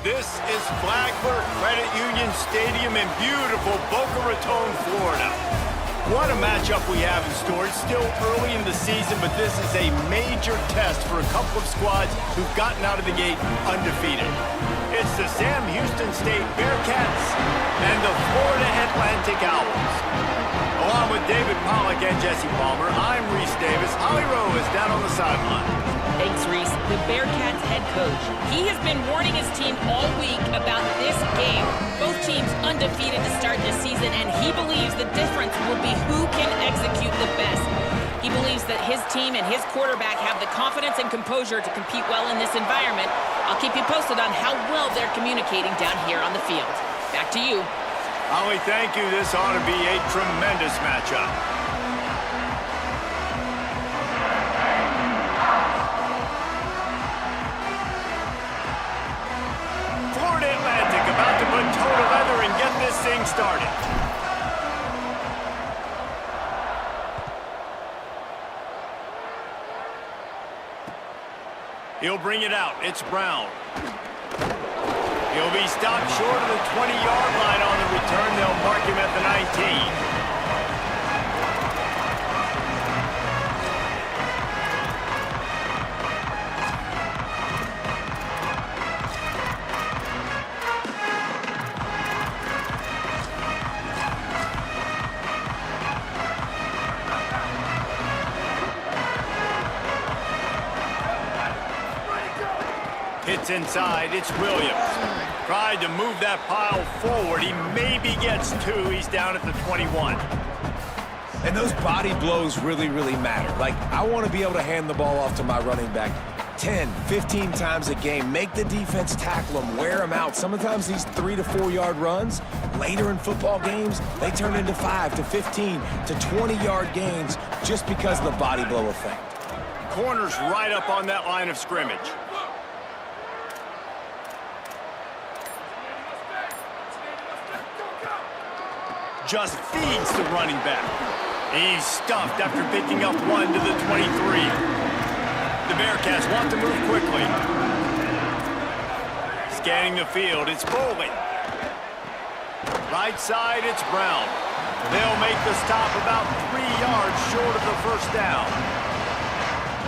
This is Flagler Credit Union Stadium in beautiful Boca Raton, Florida. What a matchup we have in store. It's still early in the season, but this is a major test for a couple of squads who've gotten out of the gate undefeated. It's the Sam Houston State Bearcats and the Florida Atlantic Owls. Along with David Pollack and Jesse Palmer, I'm Reese Davis. Holly Rowe is down on the sideline. Thanks, Reese. The Bearcats head coach. He has been warning his team all week about this game. Both teams undefeated to start this season, and he believes the difference will be who can execute the best. He believes that his team and his quarterback have the confidence and composure to compete well in this environment. I'll keep you posted on how well they're communicating down here on the field. Back to you. Holly, thank you. This ought to be a tremendous matchup. Florida Atlantic about to put toe to leather and get this thing started. He'll bring it out. It's Brown. He'll be stopped short of the 20-yard line on the return. They'll mark him at the 19. Hits inside, it's Williams. Tried to move that pile forward. He maybe gets two. He's down at the 21. And those body blows really, really matter. Like, I want to be able to hand the ball off to my running back 10, 15 times a game. Make the defense tackle him, wear him out. Sometimes these 3 to 4 yard runs, later in football games, they turn into 5 to 15 to 20-yard gains just because of the body blow effect. Corner's right up on that line of scrimmage. Just feeds the running back. He's stuffed after picking up one to the 23. The Bearcats want to move quickly. Scanning the field, it's Foley. Right side, it's Brown. They'll make the stop about 3 yards short of the first down.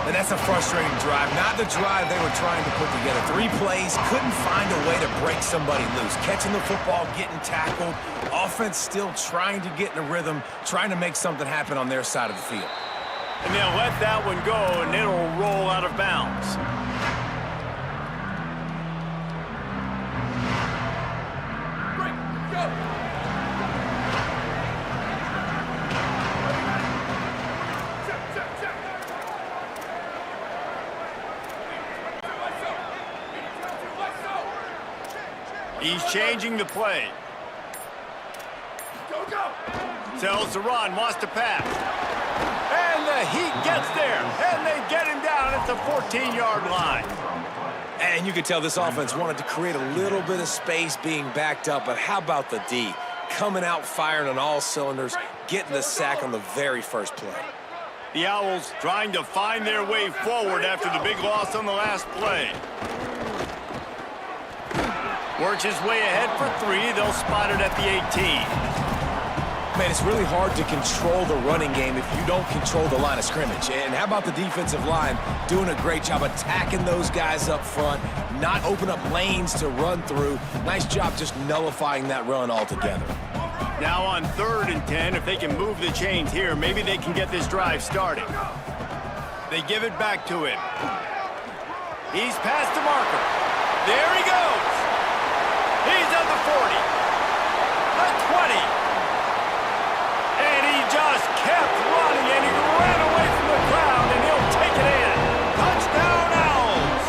And that's a frustrating drive. Not the drive they were trying to put together. 3 plays, couldn't find a way to break somebody loose. Catching the football, getting tackled. Offense still trying to get in a rhythm, trying to make something happen on their side of the field. And they'll let that one go, and it'll roll out of bounds. He's changing the play. Tells to run, wants to pass. And the Heat gets there, and they get him down at the 14-yard line. And you could tell this offense wanted to create a little bit of space being backed up, but how about the D? Coming out firing on all cylinders, getting the sack on the very first play. The Owls trying to find their way forward after the big loss on the last play. Works his way ahead for 3. They'll spot it at the 18. Man, it's really hard to control the running game if you don't control the line of scrimmage. And how about the defensive line doing a great job attacking those guys up front, not open up lanes to run through. Nice job just nullifying that run altogether. Now on 3rd and 10, if they can move the chains here, maybe they can get this drive started. They give it back to him. He's past the marker. There he goes. He's at the 40, the 20. And he just kept running, and he ran away from the crowd, and he'll take it in. Touchdown, Owls!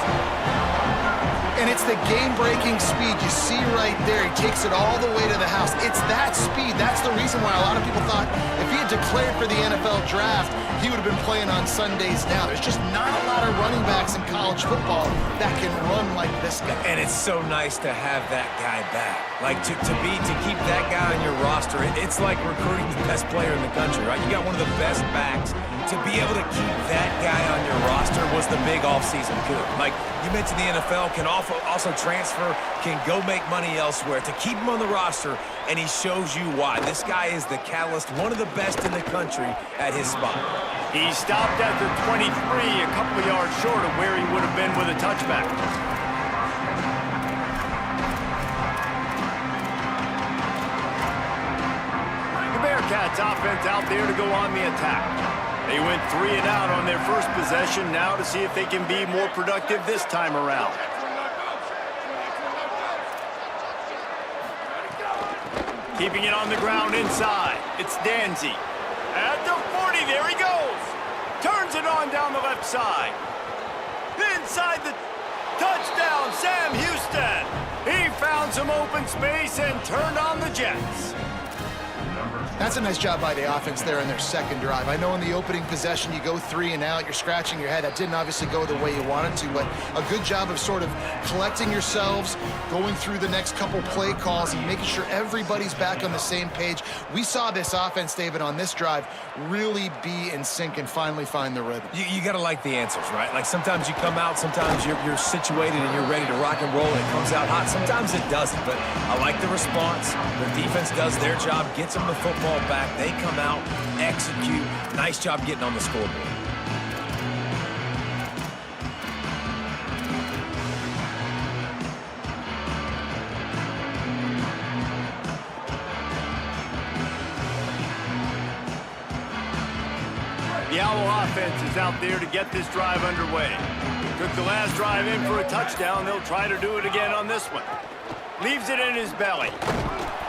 And it's the game-breaking speed you see right there. He takes it all the way to the house. It's that speed. That's the reason why a lot of people thought if he had declared for the NFL draft, he would have been playing on Sundays now. There's just not a lot of running backs in college football that can run like this guy. And it's so nice to have that guy back. Like, to keep that guy on your roster, it's like recruiting the best player in the country, right? You got one of the best backs. To be able to keep that guy on your roster was the big offseason coup. Like you mentioned, the NFL can also transfer, can go make money elsewhere to keep him on the roster, and he shows you why. This guy is the catalyst, one of the best in the country at his spot. He stopped at the 23, a couple of yards short of where he would have been with a touchback. The Bearcats offense out there to go on the attack. They went 3 and out on their first possession, now to see if they can be more productive this time around. Keeping it on the ground inside. It's Danzy. At the 40, there he goes. Turns it on down the left side. Inside the touchdown, Sam Houston. He found some open space and turned on the Jets. That's a nice job by the offense there in their second drive. I know in the opening possession you go 3 and out, you're scratching your head. That didn't obviously go the way you wanted to, but a good job of sort of collecting yourselves, going through the next couple play calls and making sure everybody's back on the same page. We saw this offense, David, on this drive really be in sync and finally find the rhythm. You got to like the answers, right? Like sometimes you come out, sometimes you're situated and you're ready to rock and roll and it comes out hot. Sometimes it doesn't, but I like the response. The defense does their job, gets them the football back. They come out, execute. Nice job getting on the scoreboard. The Owl offense is out there to get this drive underway. Took the last drive in for a touchdown. They'll try to do it again on this one. Leaves it in his belly.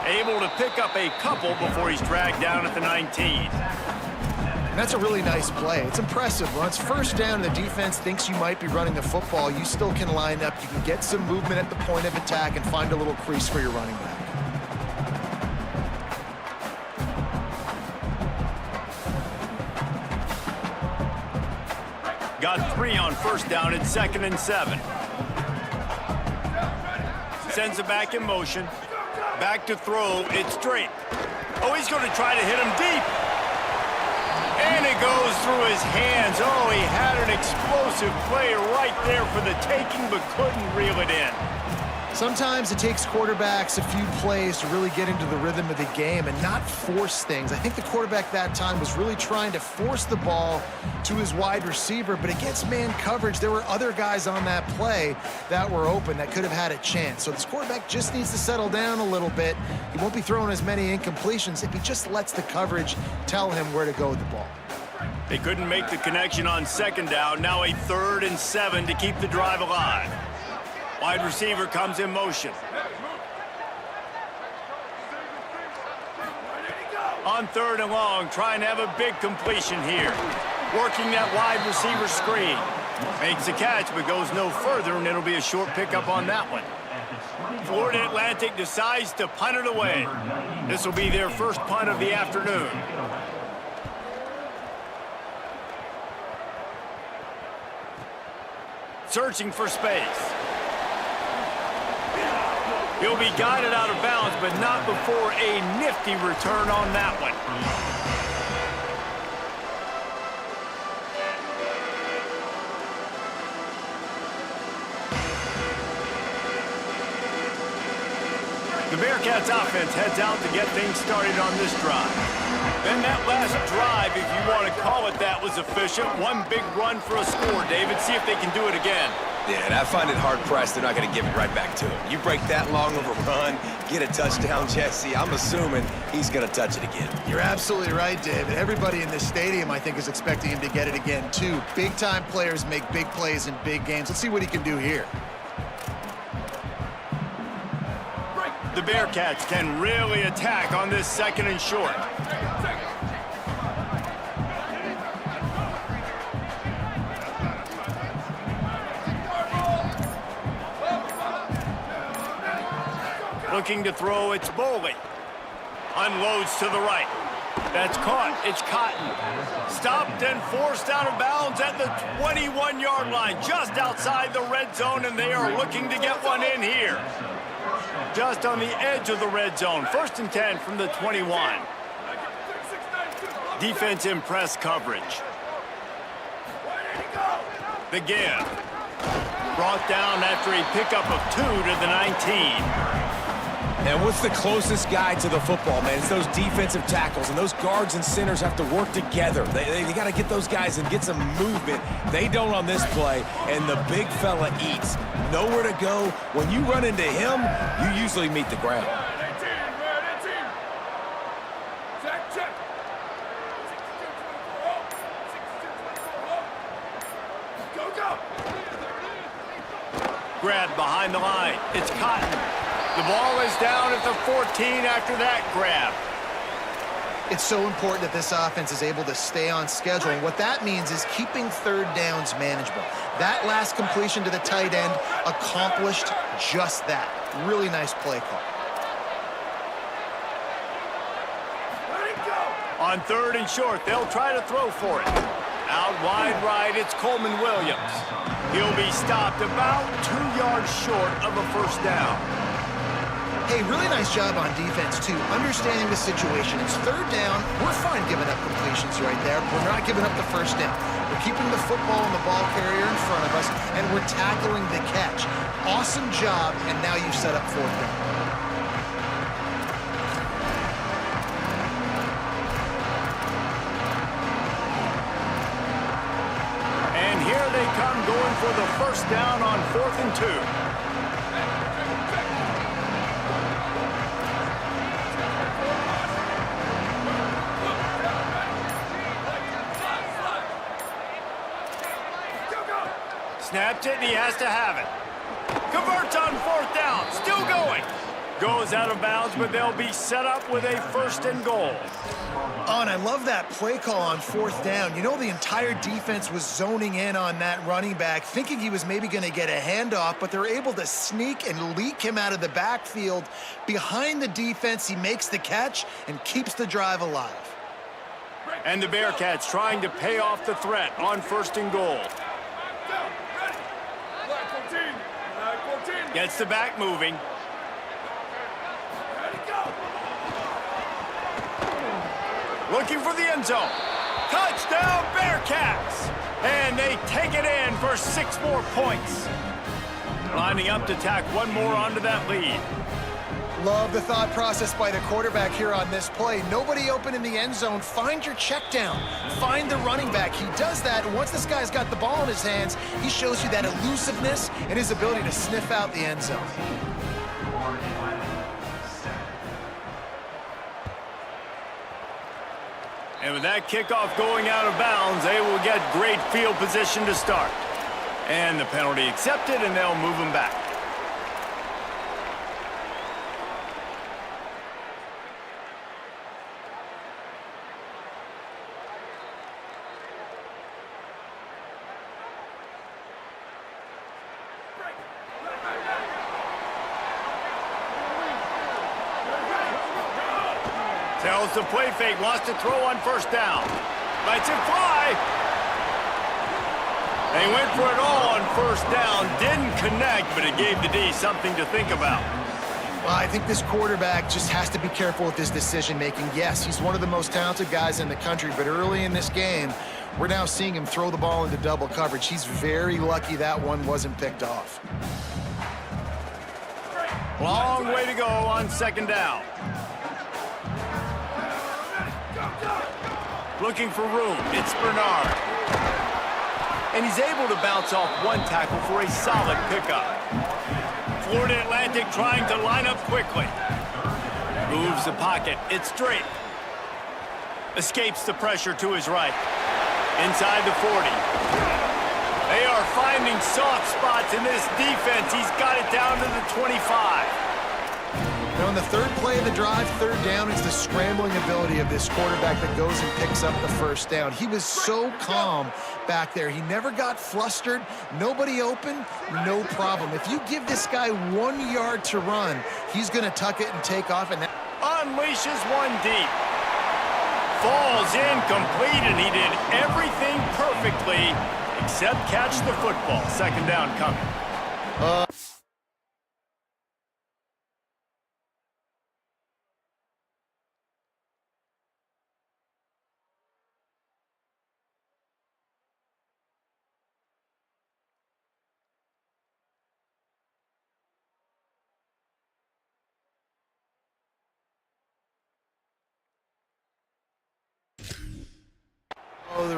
Able to pick up a couple before he's dragged down at the 19. And that's a really nice play. It's impressive. When it's first down and the defense thinks you might be running the football, you still can line up. You can get some movement at the point of attack and find a little crease for your running back. Got 3 on first down. It's 2nd and 7. Sends it back in motion. Back to throw. It's Drake. Oh, he's going to try to hit him deep. And it goes through his hands. Oh, he had an explosive play right there for the taking, but couldn't reel it in. Sometimes it takes quarterbacks a few plays to really get into the rhythm of the game and not force things. I think the quarterback that time was really trying to force the ball to his wide receiver, but against man coverage, there were other guys on that play that were open that could have had a chance. So this quarterback just needs to settle down a little bit. He won't be throwing as many incompletions if he just lets the coverage tell him where to go with the ball. They couldn't make the connection on 2nd down. Now a 3rd and 7 to keep the drive alive. Wide receiver comes in motion. On 3rd and long, trying to have a big completion here. Working that wide receiver screen. Makes the catch, but goes no further, and it'll be a short pickup on that one. Florida Atlantic decides to punt it away. This will be their first punt of the afternoon. Searching for space. He'll be guided out of bounds, but not before a nifty return on that one. The Bearcats offense heads out to get things started on this drive. Then that last drive, if you want to call it that, was efficient. One big run for a score, David. See if they can do it again. Yeah, and I find it hard-pressed they're not going to give it right back to him. You break that long of a run, get a touchdown, Jesse, I'm assuming he's going to touch it again. You're absolutely right, David. Everybody in this stadium, I think, is expecting him to get it again, too. Big-time players make big plays in big games. Let's see what he can do here. The Bearcats can really attack on this 2nd and short. Looking to throw, it's Boley. Unloads to the right. That's caught. It's Cotton. Stopped and forced out of bounds at the 21-yard line, just outside the red zone, and they are looking to get one in here. Just on the edge of the red zone. 1st and 10 from the 21. Defense in press coverage. The give. Brought down after a pickup of 2 to the 19. And what's the closest guy to the football, man? It's those defensive tackles, and those guards and centers have to work together. They got to get those guys and get some movement. They don't on this play, and the big fella eats. Nowhere to go. When you run into him, you usually meet the ground. Grab behind the line. It's Cotton. The ball is down at the 14 after that grab. It's so important that this offense is able to stay on schedule, and what that means is keeping third downs manageable. That last completion to the tight end accomplished just that. Really nice play call. On 3rd and short, they'll try to throw for it. Out wide right, it's Coleman Williams. He'll be stopped about 2 yards short of a first down. Hey, really nice job on defense, too, understanding the situation. It's 3rd down. We're fine giving up completions right there. We're not giving up the first down. We're keeping the football and the ball carrier in front of us, and we're tackling the catch. Awesome job, and now you've set up 4th down. Here they come, going for the first down on 4th and 2. Snapped it, and he has to have it. Converts on 4th down, still going. Goes out of bounds, but they'll be set up with a 1st and goal. Oh, and I love that play call on 4th down. You know, the entire defense was zoning in on that running back, thinking he was maybe going to get a handoff, but they're able to sneak and leak him out of the backfield. Behind the defense, he makes the catch and keeps the drive alive. And the Bearcats trying to pay off the threat on 1st and goal. Gets the back moving. Looking for the end zone. Touchdown, Bearcats! And they take it in for 6 more points. Lining up to tack one more onto that lead. Love the thought process by the quarterback here on this play. Nobody open in the end zone. Find your check down. Find the running back. He does that, and once this guy's got the ball in his hands, he shows you that elusiveness and his ability to sniff out the end zone. And with that kickoff going out of bounds, they will get great field position to start. And the penalty accepted, and they'll move them back. Tells the play fake, wants to throw on 1st down. Lets it fly. They went for it all on 1st down. Didn't connect, but it gave the D something to think about. Well, I think this quarterback just has to be careful with his decision-making. Yes, he's one of the most talented guys in the country, but early in this game, we're now seeing him throw the ball into double coverage. He's very lucky that one wasn't picked off. Long way to go on 2nd down. Looking for room, it's Bernard. And he's able to bounce off one tackle for a solid pickup. Florida Atlantic trying to line up quickly. Moves the pocket, it's Drake. Escapes the pressure to his right. Inside the 40. They are finding soft spots in this defense. He's got it down to the 25. Now, on the 3rd play of the drive, 3rd down, it's the scrambling ability of this quarterback that goes and picks up the 1st down. He was so calm back there. He never got flustered. Nobody open, no problem. If you give this guy 1 yard to run, he's going to tuck it and take off. And unleashes one deep. Falls incomplete, and he did everything perfectly except catch the football. 2nd down coming.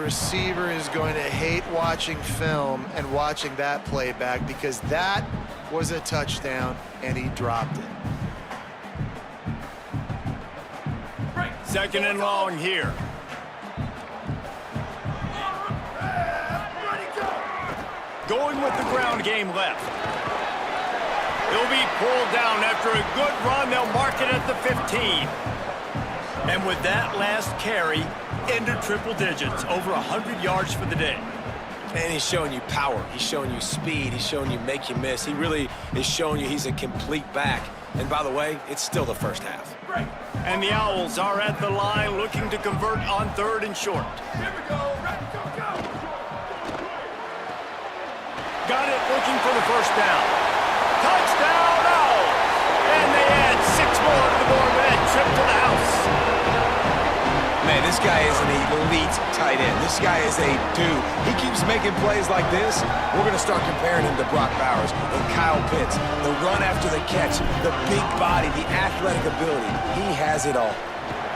receiver is going to hate watching film and watching that play back because that was a touchdown and he dropped it. Second and long here. Going with the ground game left. He'll be pulled down after a good run. They'll mark it at the 15. And with that last carry, into triple digits, over 100 yards for the day. And he's showing you power. He's showing you speed. He's showing you make you miss. He really is showing you he's a complete back. And by the way, it's still the first half. And the Owls are at the line looking to convert on 3rd and short. Here we go. Go. Got it, looking for the first down. Touchdown, Owls! And they add 6 more to the board with that trip to the house. Man, this guy is an elite tight end. This guy is a dude. He keeps making plays like this. We're going to start comparing him to Brock Bowers and Kyle Pitts. The run after the catch, the big body, the athletic ability. He has it all.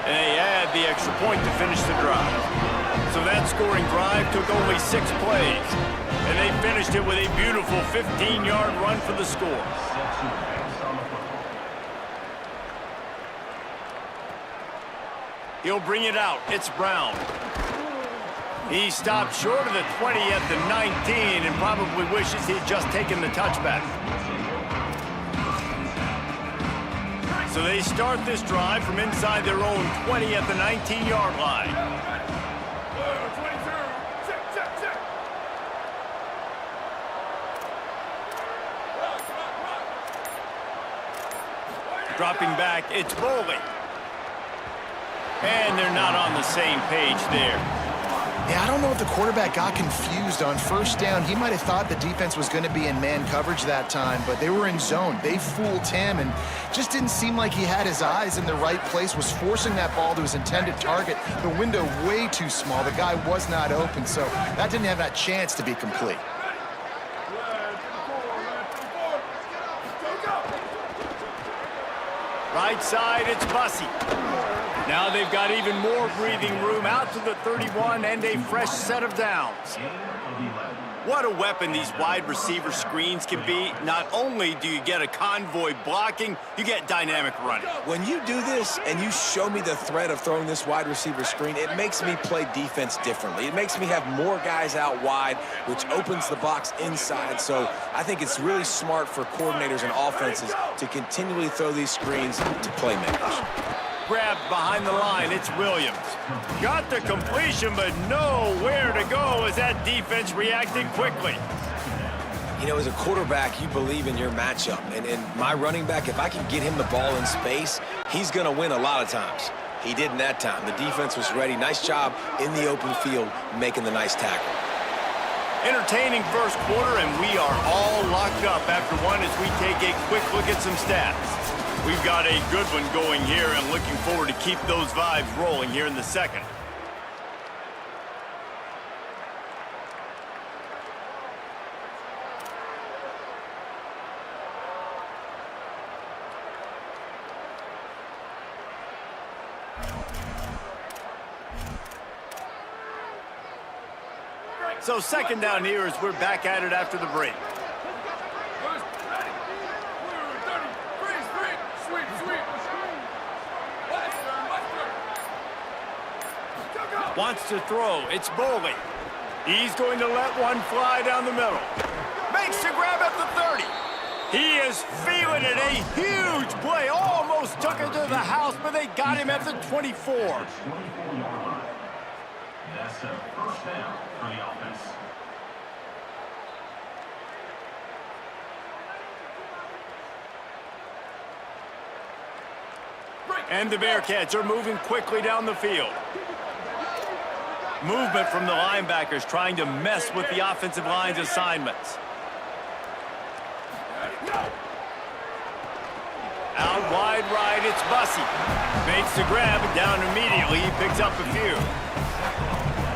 And they add the extra point to finish the drive. So that scoring drive took only 6 plays. And they finished it with a beautiful 15-yard run for the score. He'll bring it out. It's Brown. He stopped short of the 20 at the 19 and probably wishes he'd just taken the touchback. So they start this drive from inside their own 20 at the 19-yard line. 22. Check. Dropping back, it's Bowley. And they're not on the same page there. Yeah, I don't know if the quarterback got confused on first down. He might have thought the defense was going to be in man coverage that time, but they were in zone. They fooled him and just didn't seem like he had his eyes in the right place, was forcing that ball to his intended target. The window way too small. The guy was not open, so that didn't have that chance to be complete. Right side, it's Bussey. Now they've got even more breathing room out to the 31 and a fresh set of downs. What a weapon these wide receiver screens can be. Not only do you get a convoy blocking, you get dynamic running. When you do this and you show me the threat of throwing this wide receiver screen, it makes me play defense differently. It makes me have more guys out wide, which opens the box inside. So I think it's really smart for coordinators and offenses to continually throw these screens to playmakers. Grabbed behind the line, it's Williams. Got the completion, but nowhere to go as that defense reacted quickly. You know, as a quarterback, you believe in your matchup. And in my running back, if I can get him the ball in space, he's going to win a lot of times. He didn't that time. The defense was ready. Nice job in the open field making the nice tackle. Entertaining first quarter, and we are all locked up after one as we take a quick look at some stats. We've got a good one going here and looking forward to keep those vibes rolling here in the second. So second down here as we're back at it after the break. Wants to throw. It's Bowley. He's going to let one fly down the middle. Makes the grab at the 30. He is feeling it. A huge play. Almost took it to the house, but they got him at the 24. That's a first down for the offense. And the Bearcats are moving quickly down the field. Movement from the linebackers trying to mess with the offensive line's assignments. Out wide right, it's Bussey. Makes the grab and down immediately. He picks up a few.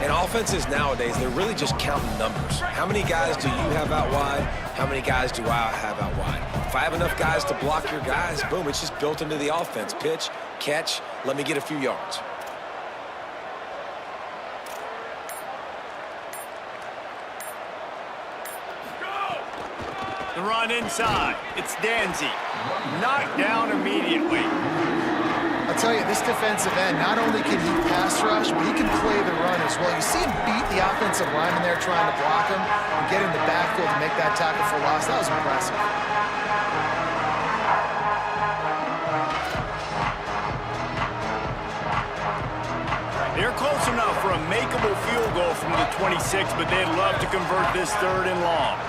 And offenses nowadays, they're really just counting numbers. How many guys do you have out wide? How many guys do I have out wide? If I have enough guys to block your guys, boom, it's just built into the offense. Pitch, catch, let me get a few yards. The run inside. It's Danzy. Knocked down immediately. I'll tell you, this defensive end, not only can he pass rush, but he can play the run as well. You see him beat the offensive lineman there trying to block him and get in the backfield to make that tackle for loss. That was impressive. They're close enough for a makeable field goal from the 26, but they'd love to convert this 3rd and long.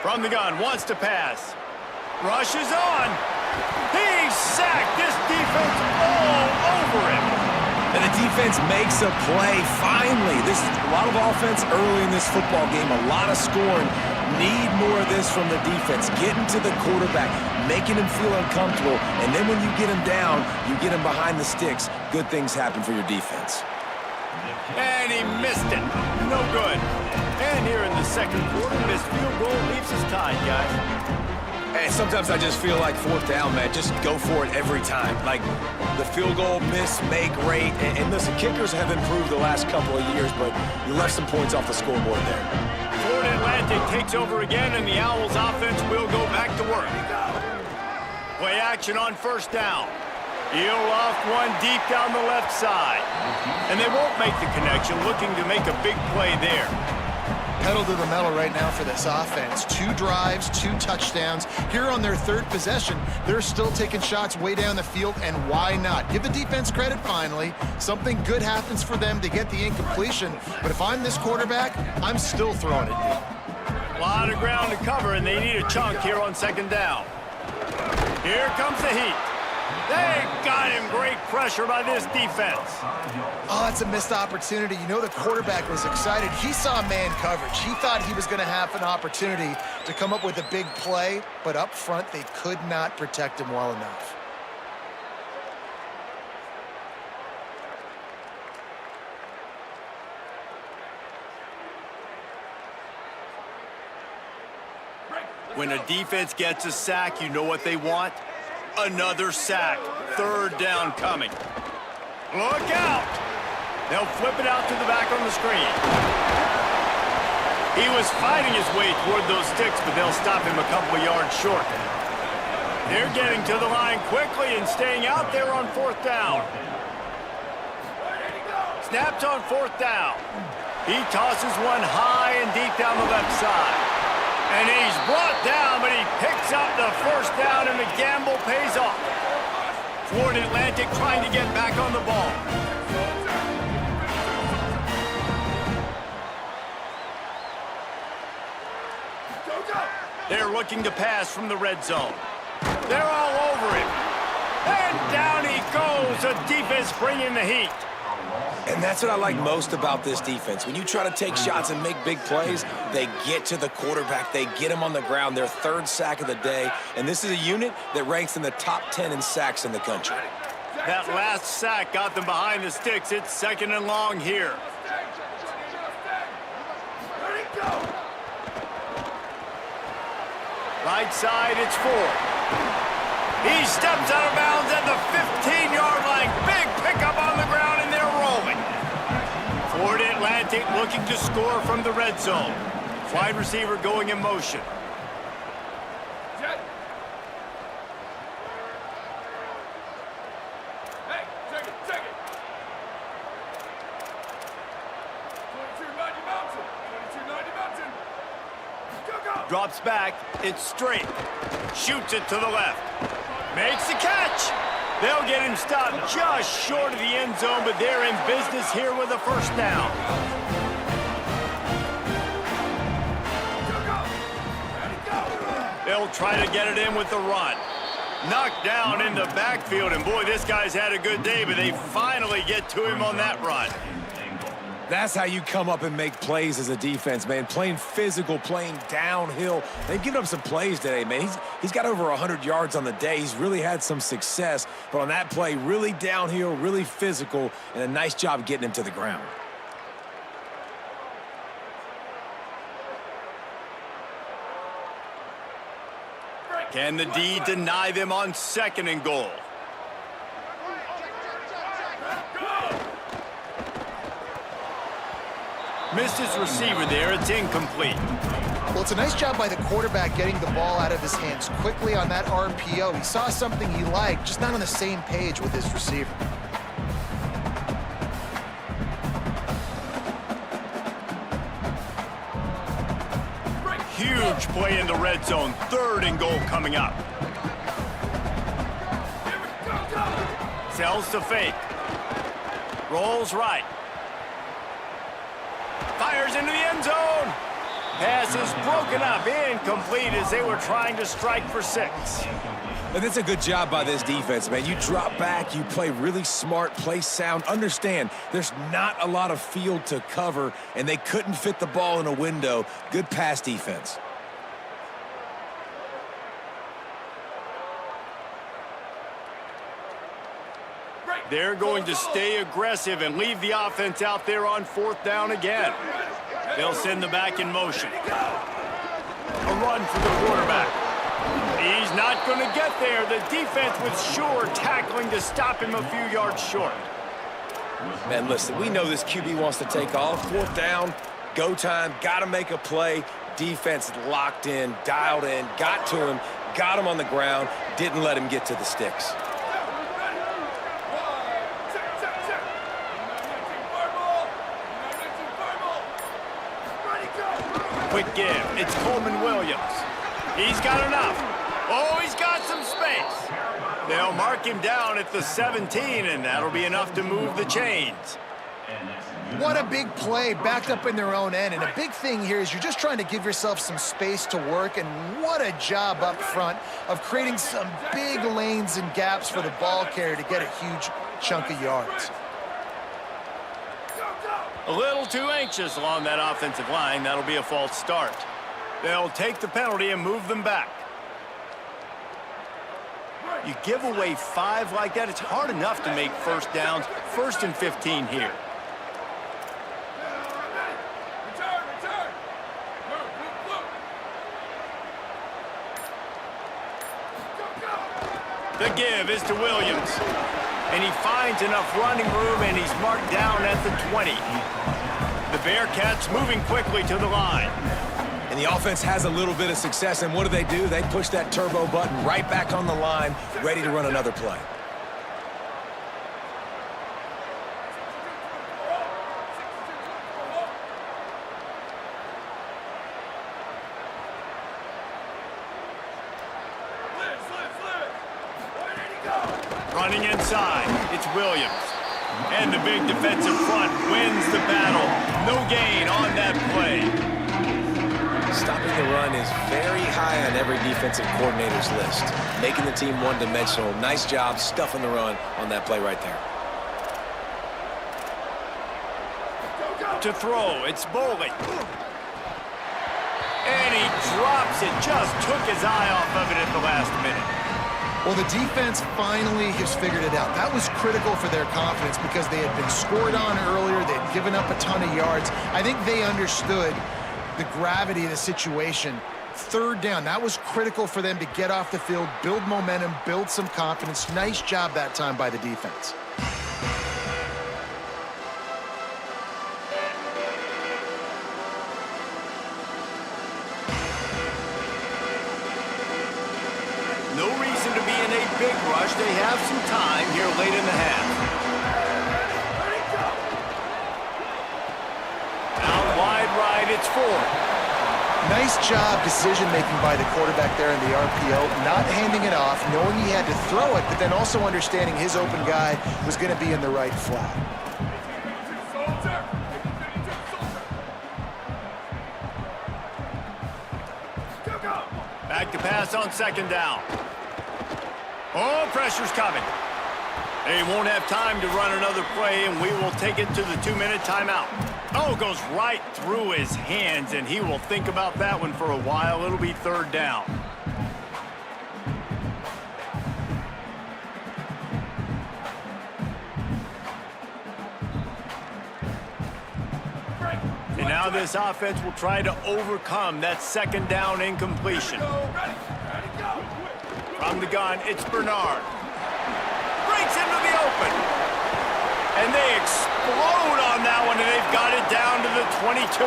From the gun, wants to pass. Rushes on. He's sacked. This defense all over him. And the defense makes a play, finally. This is a lot of offense early in this football game, a lot of scoring. Need more of this from the defense. Getting to the quarterback, making him feel uncomfortable, and then when you get him down, you get him behind the sticks. Good things happen for your defense. And he missed it. No good. And here in the 2nd quarter, this field goal leaves us tied, guys. And sometimes I just feel like 4th down, man. Just go for it every time. Like the field goal miss, make rate. And listen, kickers have improved the last couple of years, but you left some points off the scoreboard there. Florida Atlantic takes over again, and the Owls offense will go back to work. Play action on 1st down. He'll off one deep down the left side. And they won't make the connection, looking to make a big play there. Pedal to the metal right now for this offense. 2 drives, 2 touchdowns. Here on their 3rd possession, they're still taking shots way down the field, and why not? Give the defense credit finally. Something good happens for them to get the incompletion, but if I'm this quarterback, I'm still throwing it deep. A lot of ground to cover, and they need a chunk here on 2nd down. Here comes the heat. They got him. Great pressure by this defense. Oh, that's a missed opportunity. You know the quarterback was excited. He saw man coverage. He thought he was going to have an opportunity to come up with a big play, but up front, they could not protect him well enough. When a defense gets a sack, you know what they want? Another sack. 3rd down coming. Look out! They'll flip it out to the back on the screen. He was fighting his way toward those sticks, but they'll stop him a couple of yards short. They're getting to the line quickly and staying out there on 4th down. Snapped on 4th down. He tosses one high and deep down the left side. And he's brought down, but he picks up the 1st down, and the gamble pays off. Florida Atlantic trying to get back on the ball. They're looking to pass from the red zone. They're all over him. And down he goes. The defense bringing the heat. And that's what I like most about this defense. When you try to take shots and make big plays, they get to the quarterback. They get him on the ground. Their 3rd sack of the day. And this is a unit that ranks in the top 10 in sacks in the country. That last sack got them behind the sticks. It's 2nd and long here. Right side, it's 4. He steps out of bounds at the 15-yard line. Big pickup on the ground, and they're rolling. Florida Atlantic looking to score from the red zone. Wide receiver going in motion. Hey, check it. 2290 Mountain. 2290 Mountain. Go. Drops back. It's straight. Shoots it to the left. Makes the catch. They'll get him stopped just short of the end zone, but they're in business here with a 1st down. They'll try to get it in with the run. Knocked down in the backfield, and boy, this guy's had a good day, but they finally get to him on that run. That's how you come up and make plays as a defense, man. Playing physical, playing downhill. They've given up some plays today, man. He's got over 100 yards on the day. He's really had some success. But on that play, really downhill, really physical, and a nice job getting him to the ground. Can the D deny them on 2nd and goal? Missed his receiver there. It's incomplete. Well, it's a nice job by the quarterback getting the ball out of his hands quickly on that RPO. He saw something he liked, just not on the same page with his receiver. Huge play in the red zone. 3rd and goal coming up. Sells to fake. Rolls right. Fires into the end zone. Pass is broken up. Incomplete as they were trying to strike for 6. And that's a good job by this defense, man. You drop back, you play really smart, play sound. Understand, there's not a lot of field to cover, and they couldn't fit the ball in a window. Good pass defense. They're going to stay aggressive and leave the offense out there on 4th down again. They'll send the back in motion. A run for the quarterback. He's not going to get there. The defense was sure tackling to stop him a few yards short. Man, listen, we know this QB wants to take off. 4th down, go time, got to make a play. Defense locked in, dialed in, got to him, got him on the ground, didn't let him get to the sticks. Quick give. It's Coleman Williams. He's got enough. Oh, he's got some space. They'll mark him down at the 17, and that'll be enough to move the chains. What a big play, backed up in their own end. And a big thing here is you're just trying to give yourself some space to work, and what a job up front of creating some big lanes and gaps for the ball carrier to get a huge chunk of yards. A little too anxious along that offensive line. That'll be a false start. They'll take the penalty and move them back. You give away 5 like that, it's hard enough to make 1st downs. 1st and 15 here. The give is to Williams. And he finds enough running room, and he's marked down at the 20. The Bearcats moving quickly to the line. And the offense has a little bit of success, and what do? They push that turbo button right back on the line, ready to run another play. Running inside, it's Williams. And the big defensive front wins the battle. No gain on that play. Stopping the run is very high on every defensive coordinator's list. Making the team one-dimensional. Nice job stuffing the run on that play right there. To throw, it's Bowling. And he drops it. Just took his eye off of it at the last minute. Well, the defense finally has figured it out. That was critical for their confidence because they had been scored on earlier. They had given up a ton of yards. I think they understood the gravity of the situation. 3rd down, that was critical for them to get off the field, build momentum, build some confidence. Nice job that time by the defense. No reason to be in a big rush. They have some time here late in the half. Out wide right, it's Ford. Nice job decision-making by the quarterback there in the RPO, not handing it off, knowing he had to throw it, but then also understanding his open guy was going to be in the right flat. Back to pass on 2nd down. Oh, pressure's coming. They won't have time to run another play, and we will take it to the 2-minute timeout. Oh, goes right through his hands, and he will think about that one for a while. It'll be 3rd down. And now this offense will try to overcome that 2nd down incompletion. From the gun, it's Bernard. Breaks into the open. And they explode on that one, and they've got it down to the 22.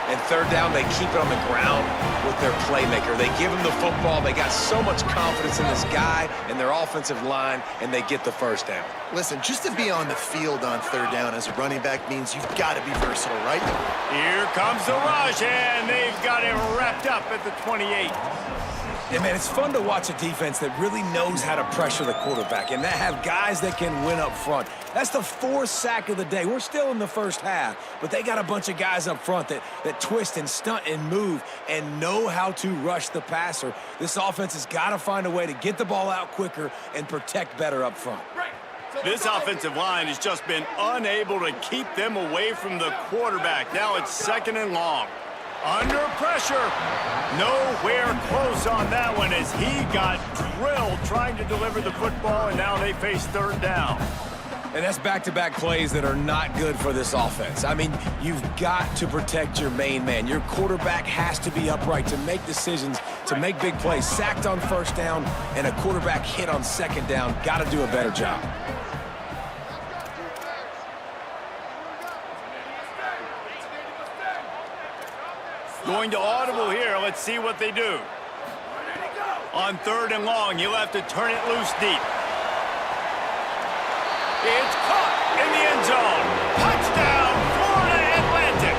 And third down, they keep it on the ground with their playmaker. They give him the football. They got so much confidence in this guy and their offensive line, and they get the first down. Listen, just to be on the field on third down as a running back means you've got to be versatile, right? Here comes the rush, and they've got it wrapped up at the 28. And, man, it's fun to watch a defense that really knows how to pressure the quarterback and that have guys that can win up front. That's the fourth sack of the day. We're still in the first half, but they got a bunch of guys up front that twist and stunt and move and know how to rush the passer. This offense has got to find a way to get the ball out quicker and protect better up front. This offensive line has just been unable to keep them away from the quarterback. Now it's second and long. Under pressure. Nowhere close on that one as he got drilled trying to deliver the football, and now they face third down. And that's back-to-back plays that are not good for this offense. I mean, you've got to protect your main man. Your quarterback has to be upright to make decisions, to make big plays. Sacked on first down and a quarterback hit on second down. Got to do a better job. Going to audible here. Let's see what they do. On third and long, you'll have to turn it loose deep. It's caught in the end zone. Touchdown, Florida Atlantic.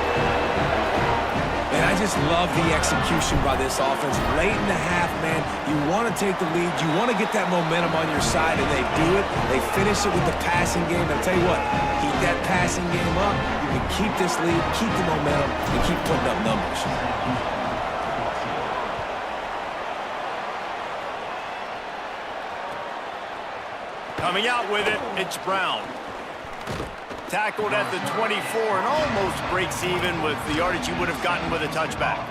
And I just love the execution by this offense. Late in the half, man, you want to take the lead. You want to get that momentum on your side, and they do it. They finish it with the passing game. I'll tell you what, keep that passing game up. You can keep this lead, keep the momentum, and keep putting up numbers. Coming out with it, it's Brown. Tackled at the 24 and almost breaks even with the yardage you would have gotten with a touchback.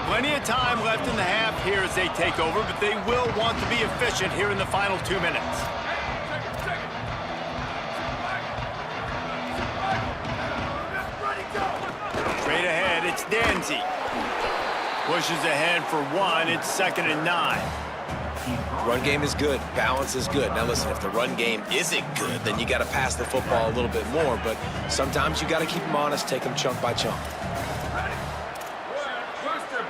Plenty of time left in the half here as they take over, but they will want to be efficient here in the final 2 minutes. Straight ahead, it's Danzy. Pushes ahead for one, it's 2nd and 9. Run game is good. Balance is good. Now, listen, if the run game isn't good, then you got to pass the football a little bit more. But sometimes you got to keep them honest, take them chunk by chunk. Booster.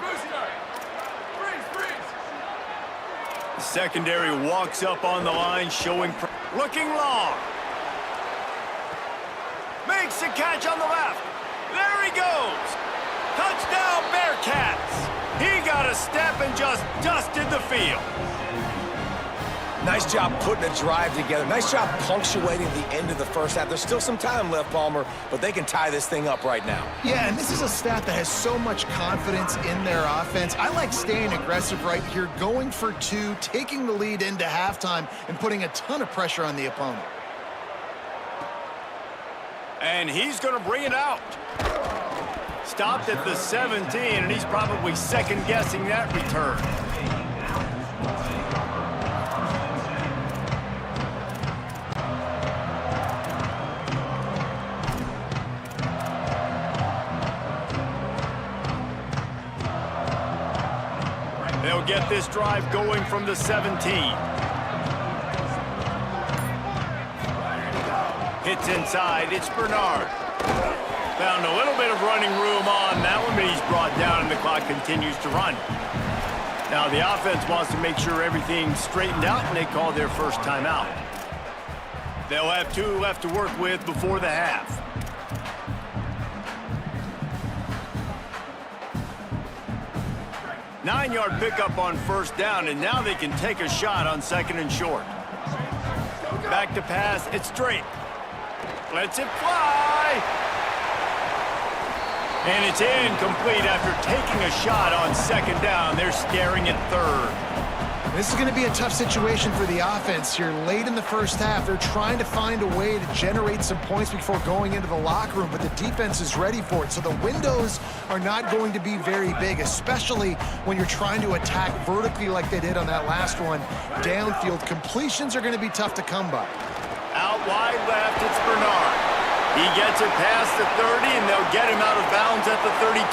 Freeze. The secondary walks up on the line, showing looking long. Makes a catch on the left. There he goes. Touchdown, Bearcats. He got a step and just dusted the field. Nice job putting a drive together. Nice job punctuating the end of the first half. There's still some time left, Palmer, but they can tie this thing up right now. Yeah, and this is a staff that has so much confidence in their offense. I like staying aggressive right here, going for two, taking the lead into halftime, and putting a ton of pressure on the opponent. And he's going to bring it out. Stopped at the 17, and he's probably second-guessing that return. They'll get this drive going from the 17. Hits inside, it's Bernard. Found a little bit of running room on that one, but he's brought down and the clock continues to run. Now the offense wants to make sure everything's straightened out and they call their first timeout. They'll have 2 left to work with before the half. Nine-yard pickup on first down, and now they can take a shot on 2nd and short. Back to pass, it's straight. Lets it fly. And it's incomplete after taking a shot on 2nd down. They're staring at 3rd. This is going to be a tough situation for the offense here. Late in the first half, they're trying to find a way to generate some points before going into the locker room, but the defense is ready for it. So the windows are not going to be very big, especially when you're trying to attack vertically like they did on that last one. Downfield completions are going to be tough to come by. Out wide left, it's Bernard. He gets it past the 30, and they'll get him out of bounds at the 32.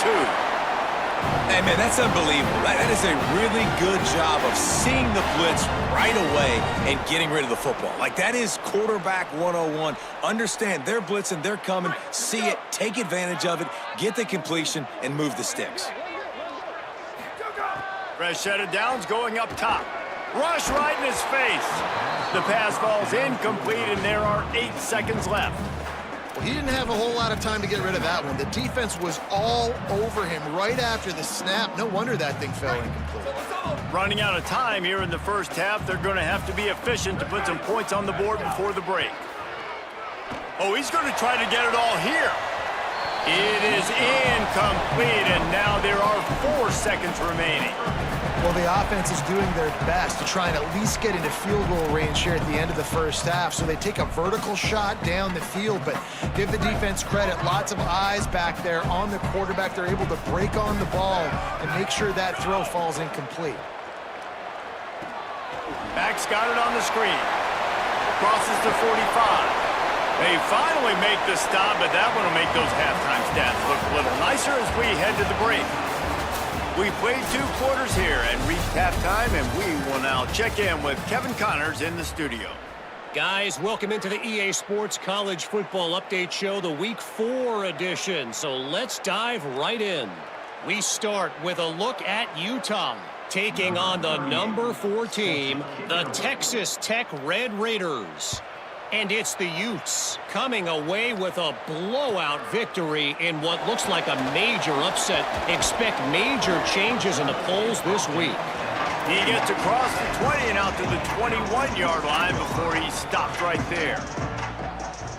Hey, man, that's unbelievable. That is a really good job of seeing the blitz right away and getting rid of the football. Like, that is quarterback 101. Understand they're blitzing, they're coming, see it, take advantage of it, get the completion, and move the sticks. Fresh set of downs going up top. Rush right in his face. The pass falls incomplete, and there are 8 seconds left. Well, he didn't have a whole lot of time to get rid of that one. The defense was all over him right after the snap. No wonder that thing fell incomplete. Running out of time here in the first half. They're going to have to be efficient to put some points on the board before the break. Oh, he's going to try to get it all here. It is incomplete, and now there are 4 seconds remaining. Well, the offense is doing their best to try and at least get into field goal range here at the end of the first half. So they take a vertical shot down the field, but give the defense credit. Lots of eyes back there on the quarterback. They're able to break on the ball and make sure that throw falls incomplete. Back's got it on the screen. Crosses to 45. They finally make the stop, but that one will make those halftime stats look a little nicer as we head to the break. We played 2 quarters here and reached halftime, and we will now check in with Kevin Connors in the studio. Guys, welcome into the EA Sports College Football Update Show, the Week 4 edition. So let's dive right in. We start with a look at Utah, taking on the number 4 team, the Texas Tech Red Raiders. And it's the Utes coming away with a blowout victory in what looks like a major upset. Expect major changes in the polls this week. He gets across the 20 and out to the 21-yard line before he stopped right there.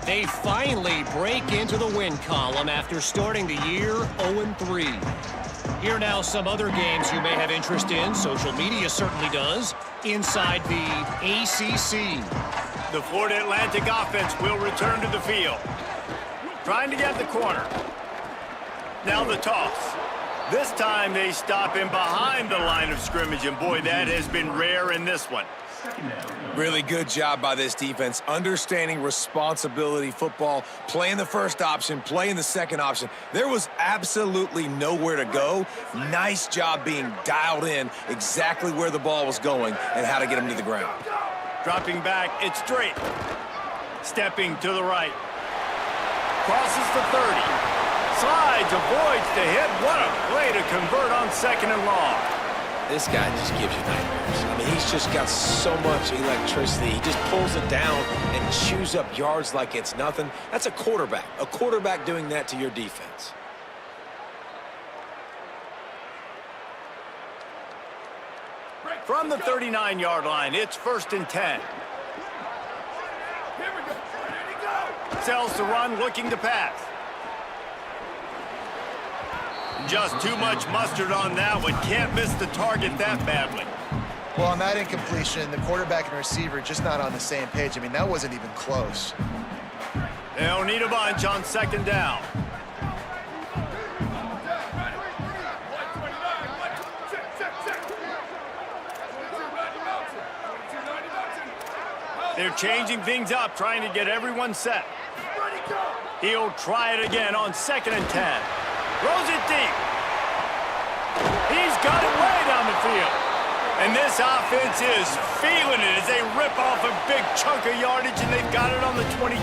They finally break into the win column after starting the year 0-3. Here now some other games you may have interest in. Social media certainly does. Inside the ACC. The Florida Atlantic offense will return to the field. Trying to get the corner. Now the toss. This time they stop him behind the line of scrimmage, and boy, that has been rare in this one. Really good job by this defense, understanding responsibility football, playing the first option, playing the second option. There was absolutely nowhere to go. Nice job being dialed in exactly where the ball was going and how to get him to the ground. Dropping back, it's straight. Stepping to the right. Crosses the 30. Slides, avoids the hit. What a play to convert on 2nd and long. This guy just gives you nightmares. I mean, he's just got so much electricity. He just pulls it down and chews up yards like it's nothing. That's a quarterback. A quarterback doing that to your defense. From the 39-yard line, it's 1st and 10. Here we go. Ready to go. Sells to run, looking to pass. Just too much mustard on that one. Can't miss the target that badly. Well, on that incompletion, the quarterback and receiver just not on the same page. I mean, that wasn't even close. They'll need a bunch on 2nd down. They're changing things up, trying to get everyone set. He'll try it again on 2nd and 10. Throws it deep. He's got it way down the field. And this offense is feeling it as they rip off a big chunk of yardage, and they've got it on the 22.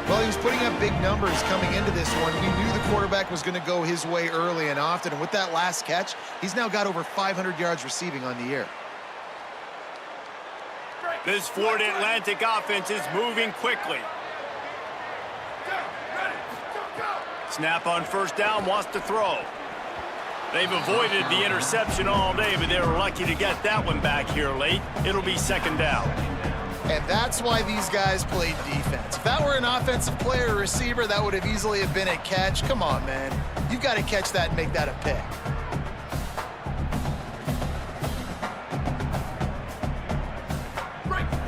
Well, he was putting up big numbers coming into this one. He knew the quarterback was going to go his way early and often. And with that last catch, he's now got over 500 yards receiving on the year. This Florida Atlantic offense is moving quickly. Snap on 1st down, wants to throw. They've avoided the interception all day, but they were lucky to get that one back here late. It'll be 2nd down. And that's why these guys played defense. If that were an offensive player or receiver, that would have easily have been a catch. Come on, man. You've got to catch that and make that a pick.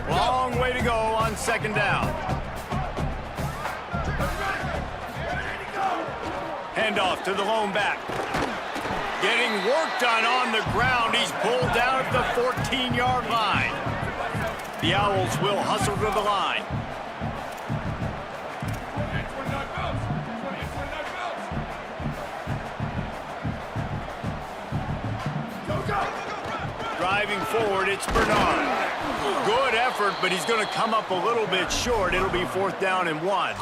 Long way to go on 2nd down. Handoff to the lone back. Getting work done on the ground. He's pulled down at the 14-yard line. The Owls will hustle to the line. driving forward. It's Bernard. Good effort, but he's going to come up a little bit short. It'll be 4th down and 1.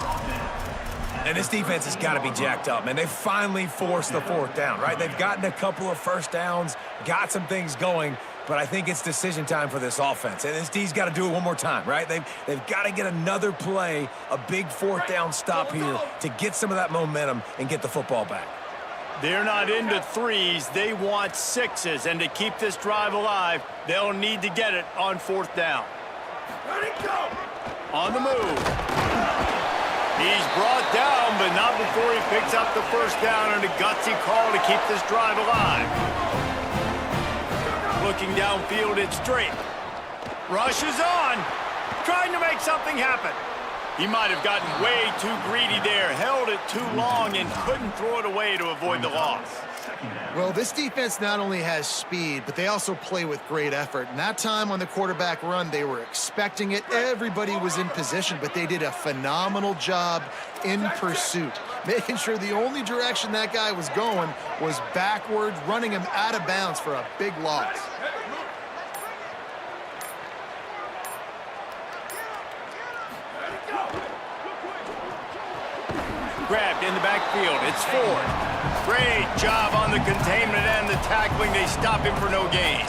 And this defense has got to be jacked up, man. They finally forced the 4th down, right? They've gotten a couple of first downs, got some things going, but I think it's decision time for this offense. And this D's got to do it one more time, right? They've got to get another play, a big 4th down stop here to get some of that momentum and get the football back. They're not into 3s. They want 6s. And to keep this drive alive, they'll need to get it on 4th down. Ready, go! On the move. He's brought down, but not before he picks up the 1st down and a gutsy call to keep this drive alive. Looking downfield, it's Drake. Rushes on, trying to make something happen. He might have gotten way too greedy there, held it too long, and couldn't throw it away to avoid the loss. Well, this defense not only has speed, but they also play with great effort. And that time on the quarterback run, they were expecting it. Everybody was in position, but they did a phenomenal job in pursuit, making sure the only direction that guy was going was backward, running him out of bounds for a big loss. Grabbed in the backfield. It's Ford. Great job on the containment and the tackling. They stop him for no gain.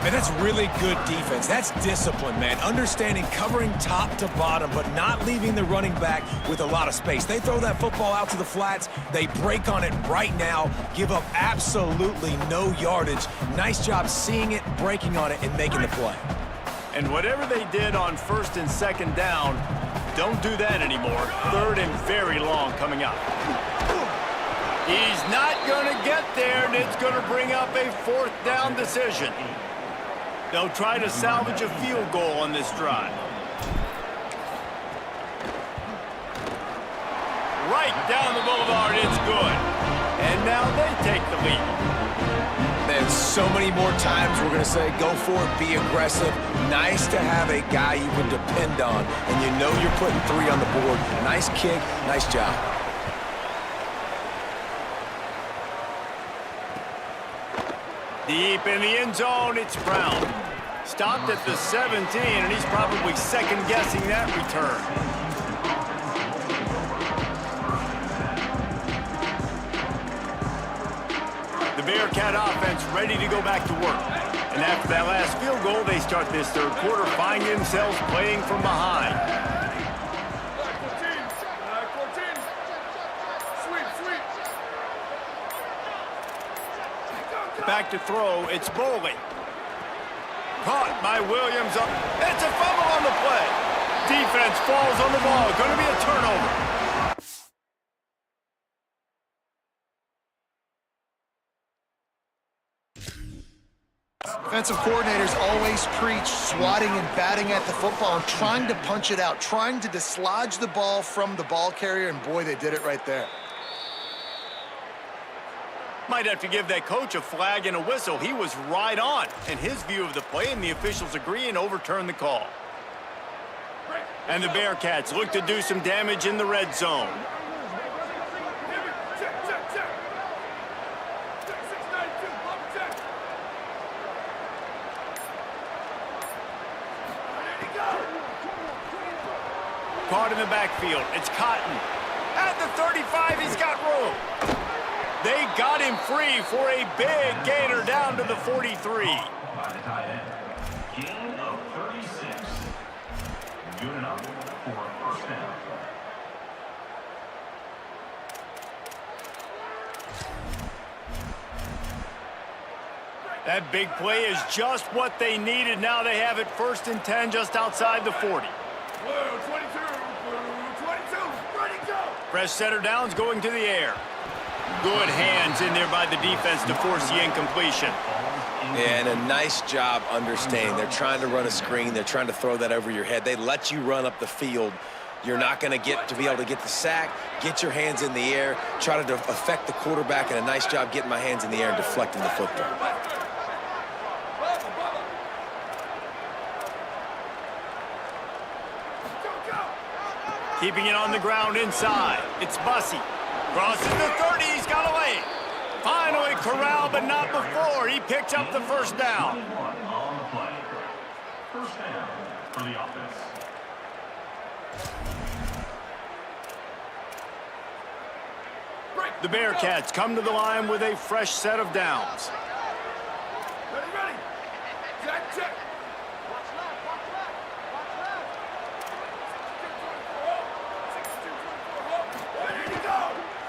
Man, that's really good defense. That's discipline, man. Understanding covering top to bottom, but not leaving the running back with a lot of space. They throw that football out to the flats. They break on it right now, give up absolutely no yardage. Nice job seeing it, breaking on it, and making the play. And whatever they did on 1st and 2nd down, don't do that anymore. 3rd and very long coming up. He's not going to get there, and it's going to bring up a 4th down decision. They'll try to salvage a field goal on this drive. Right down the boulevard, it's good. And now they take the lead. Man, so many more times we're going to say, go for it, be aggressive. Nice to have a guy you can depend on, and you know you're putting 3 on the board. Nice kick, nice job. Deep in the end zone, it's Brown. Stopped at the 17, and he's probably second-guessing that return. The Bearcat offense ready to go back to work. And after that last field goal, they start this 3rd quarter, find themselves playing from behind. Back to throw, it's Bowling. Caught by Williams. It's a fumble on the play. Defense falls on the ball. Going to be a turnover. Defensive coordinators always preach swatting and batting at the football and trying to punch it out, trying to dislodge the ball from the ball carrier, and boy, they did it right there. Might have to give that coach a flag and a whistle. He was right on in his view of the play, and the officials agree and overturn the call. And the Bearcats look to do some damage in the red zone. Caught in the backfield. It's Cotton. At the 35, he's got room. They got him free for a big gainer down to the 43. Gain of 36. Good enough for a 1st down. That big play is just what they needed. Now they have it 1st and 10 just outside the 40. Blue 22, blue 22, ready, go! Fresh setter downs going to the air. Good hands in there by the defense to force the incompletion. And a nice job understanding. They're trying to run a screen. They're trying to throw that over your head. They let you run up the field. You're not going to get to be able to get the sack, get your hands in the air, try to affect the quarterback, and a nice job getting my hands in the air and deflecting the football. Keeping it on the ground inside. It's Bussey. Crosses the 30. He's got a lane. Finally corralled, but not before. He picks up the first down. On the play. First down for the offense. The Bearcats come to the line with a fresh set of downs. Ready. Check.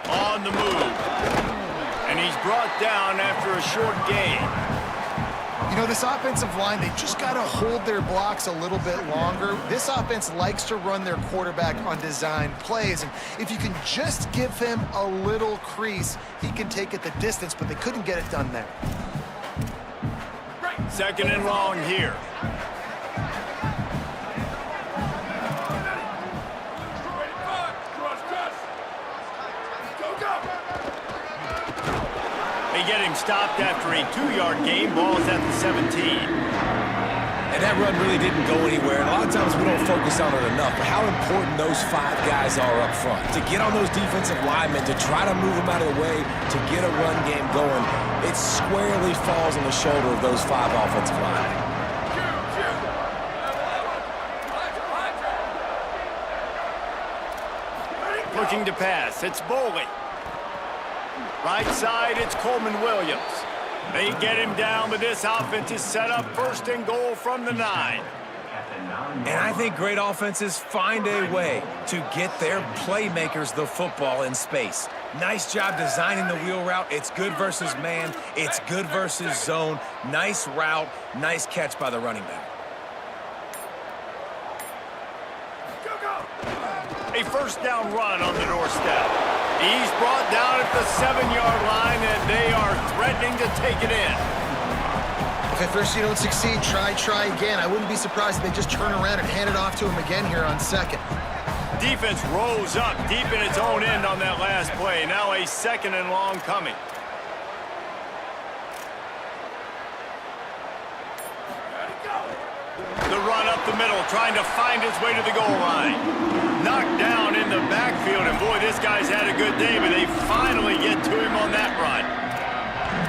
On the move. And he's brought down after a short gain. You know, this offensive line, they just got to hold their blocks a little bit longer. This offense likes to run their quarterback on design plays, and if you can just give him a little crease, he can take it the distance, but they couldn't get it done there. Second and long here. They get him stopped after a 2-yard gain. Ball's at the 17. And that run really didn't go anywhere. And a lot of times we don't focus on it enough, but how important those 5 guys are up front. To get on those defensive linemen, to try to move them out of the way, to get a run game going, it squarely falls on the shoulder of those 5 offensive linemen. Looking to pass. It's Boley. Right side, it's Coleman Williams. They get him down, but this offense is set up first and goal from the 9. And I think great offenses find a way to get their playmakers the football in space. Nice job designing the wheel route. It's good versus man. It's good versus zone. Nice route. Nice catch by the running back. A first down run on the doorstep. He's brought down at the 7-yard line, and they are threatening to take it in. If at first you don't succeed, try again. I wouldn't be surprised if they just turn around and hand it off to him again here on second. Defense rose up deep in its own end on that last play. Now a second and long coming. The run up the middle, trying to find his way to the goal line. Knocked down in the backfield, and boy, this guy's had a good day, but they finally get to him on that run.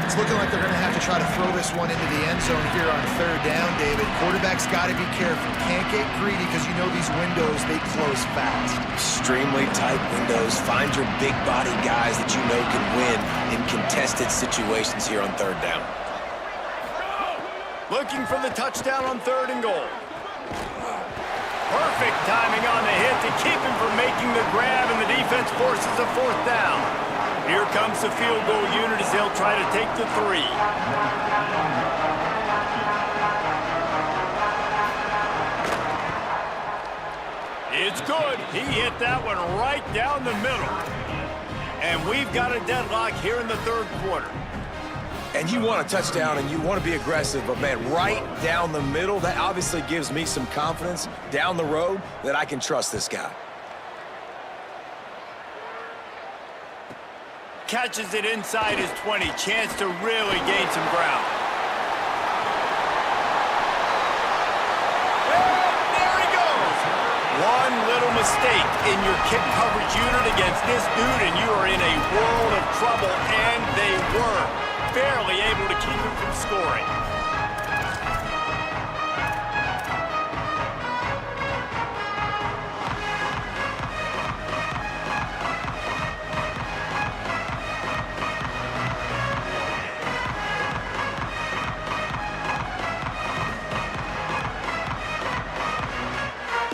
It's looking like they're going to have to try to throw this one into the end zone here on third down, David. Quarterback's got to be careful. Can't get greedy because you know these windows, they close fast. Extremely tight windows. Find your big body guys that you know can win in contested situations here on third down. Looking for the touchdown on third and goal. Perfect timing on the hit to keep him from making the grab, and the defense forces a fourth down. Here comes the field goal unit as they'll try to take the 3. It's good. He hit that one right down the middle. And we've got a deadlock here in the third quarter. And you want a touchdown and you want to be aggressive, but man, right down the middle, that obviously gives me some confidence down the road that I can trust this guy. Catches it inside his 20. Chance to really gain some ground. And there he goes. One little mistake in your kick coverage unit against this dude, and you are in a world of trouble, and they were barely able to keep him from scoring.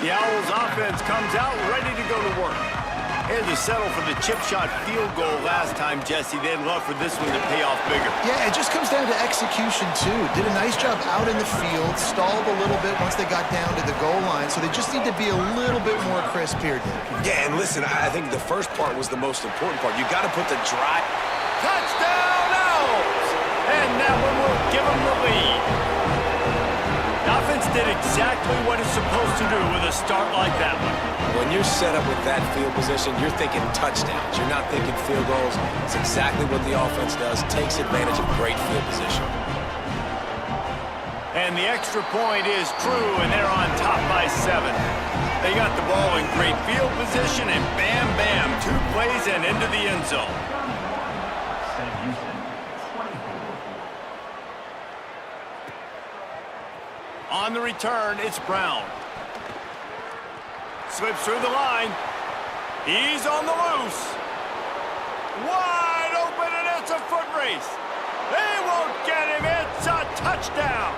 The Owls offense comes out ready to go to work. Had to settle for the chip shot field goal last time, Jesse. They'd love for this one to pay off bigger. Yeah, it just comes down to execution, too. Did a nice job out in the field, stalled a little bit once they got down to the goal line, so they just need to be a little bit more crisp here, Dave. Yeah, and listen, I think the first part was the most important part. You got to put the drive. Touchdown, Owls! And that one will give them the lead. The offense did exactly what it's supposed to do with a start like that one. When you're set up with that field position, you're thinking touchdowns. You're not thinking field goals. It's exactly what the offense does. Takes advantage of great field position. And the extra point is true, and they're on top by 7. They got the ball in great field position, and bam, bam, 2 plays and into the end zone. Sam Houston On the return, it's Brown. Slips through the line. He's on the loose. Wide open, and it's a foot race. They won't get him. It's a touchdown.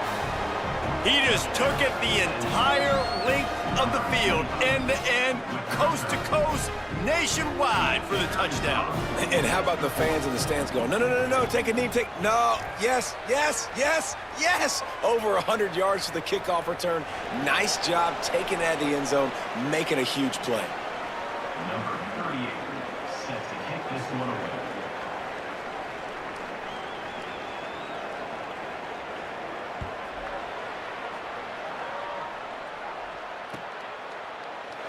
He just took it the entire length of the field, end to end, coast to coast, nationwide for the touchdown. And how about the fans in the stands going, no, no, no, no, take a knee, no, yes, yes, yes, yes. Over 100 yards for the kickoff return. Nice job taking that to the end zone, making a huge play. Number 38 set to kick this one away.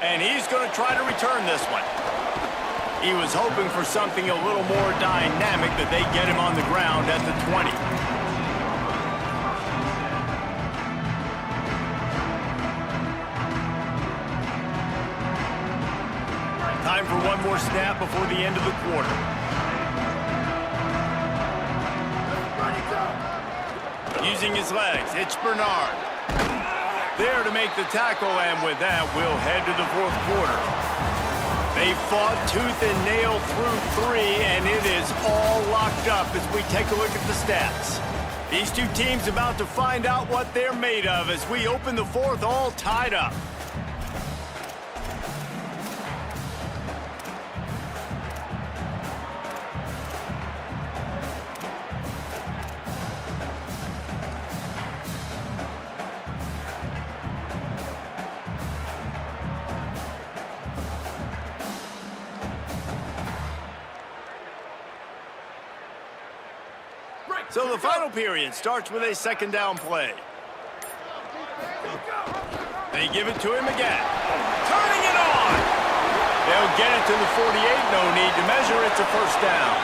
And he's going to try to return this one. He was hoping for something a little more dynamic, that they get him on the ground at the 20. Time for one more snap before the end of the quarter. Using his legs, it's Bernard. There to make the tackle, and with that, we'll head to the fourth quarter. They fought tooth and nail through 3, and it is all locked up as we take a look at the stats. These two teams about to find out what they're made of as we open the fourth all tied up. So the final period starts with a second down play. They give it to him again. Turning it on! They'll get it to the 48. No need to measure. It's a first down.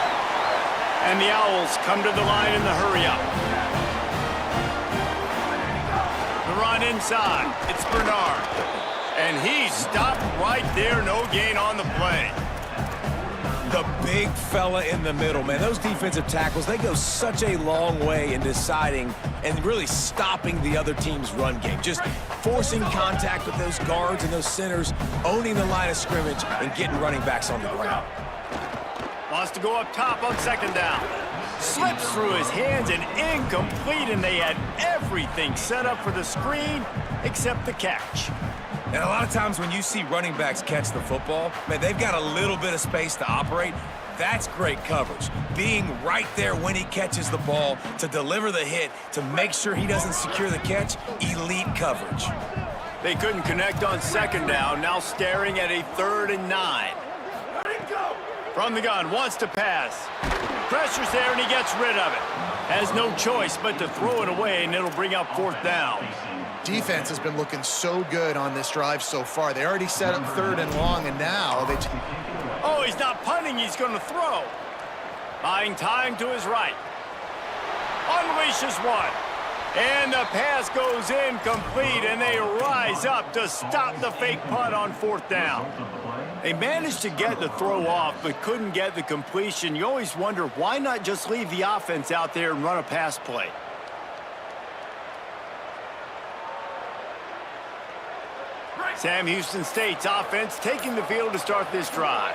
And the Owls come to the line in the hurry up. The run inside. It's Bernard. And he stopped right there. No gain on the play. The big fella in the middle, man. Those defensive tackles, they go such a long way in deciding and really stopping the other team's run game. Just forcing contact with those guards and those centers, owning the line of scrimmage, and getting running backs on the ground. Wants to go up top on second down. Slips through his hands and incomplete, and they had everything set up for the screen except the catch. And a lot of times when you see running backs catch the football, man, they've got a little bit of space to operate. That's great coverage. Being right there when he catches the ball to deliver the hit, to make sure he doesn't secure the catch, elite coverage. They couldn't connect on second down, now staring at a 3rd and 9. From the gun, wants to pass. Pressure's there and he gets rid of it. Has no choice but to throw it away, and it'll bring up 4th down. Defense has been looking so good on this drive so far. They already set up 3rd and long, and now they... Oh, he's not punting, he's going to throw. Buying time to his right. Unleashes one. And the pass goes incomplete, and they rise up to stop the fake punt on 4th down. They managed to get the throw off, but couldn't get the completion. You always wonder, why not just leave the offense out there and run a pass play? Sam Houston State's offense taking the field to start this drive.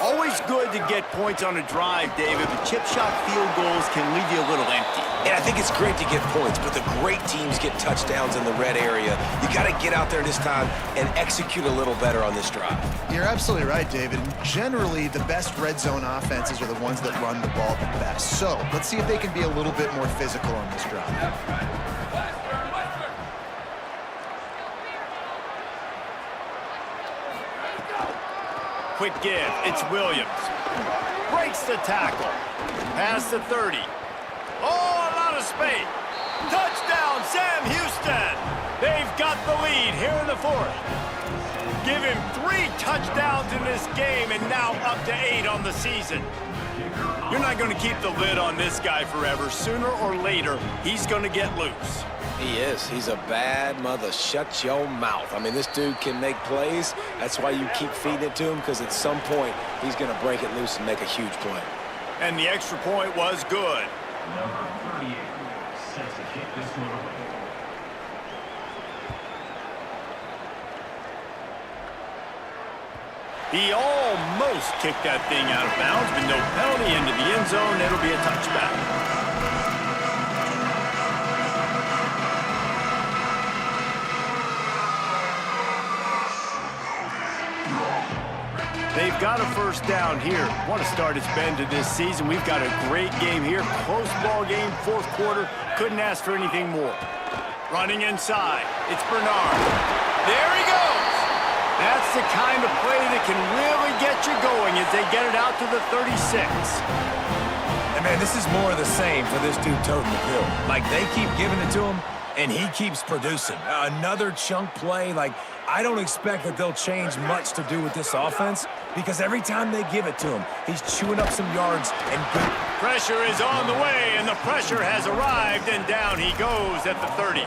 Always good to get points on a drive, David, but chip shot field goals can leave you a little empty. And I think it's great to get points, but the great teams get touchdowns in the red area. You got to get out there this time and execute a little better on this drive. You're absolutely right, David. And generally, the best red zone offenses are the ones that run the ball the best. So let's see if they can be a little bit more physical on this drive. Quick give, it's Williams. Breaks the tackle. Past the 30. Oh, a lot of space. Touchdown, Sam Houston. They've got the lead here in the 4th. Give him 3 touchdowns in this game, and now up to 8 on the season. You're not going to keep the lid on this guy forever. Sooner or later, he's going to get loose. He is. He's a bad mother. Shut your mouth. I mean, this dude can make plays. That's why you keep feeding it to him, because at some point, he's going to break it loose and make a huge play. And the extra point was good. Number 38 set to kick this one away. He almost kicked that thing out of bounds, but no penalty into the end zone. It'll be a touchback. They've got a first down here. What a start it's been to this season. We've got a great game here. Close ball game, fourth quarter. Couldn't ask for anything more. Running inside. It's Bernard. There he goes. That's the kind of play that can really get you going as they get it out to the 36. And, man, this is more of the same for this dude toting the pill. Like, they keep giving it to him, and he keeps producing. Another chunk play. Like, I don't expect that they'll change much to do with this offense because every time they give it to him, he's chewing up some yards and good. Pressure is on the way, and the pressure has arrived, and down he goes at the 30.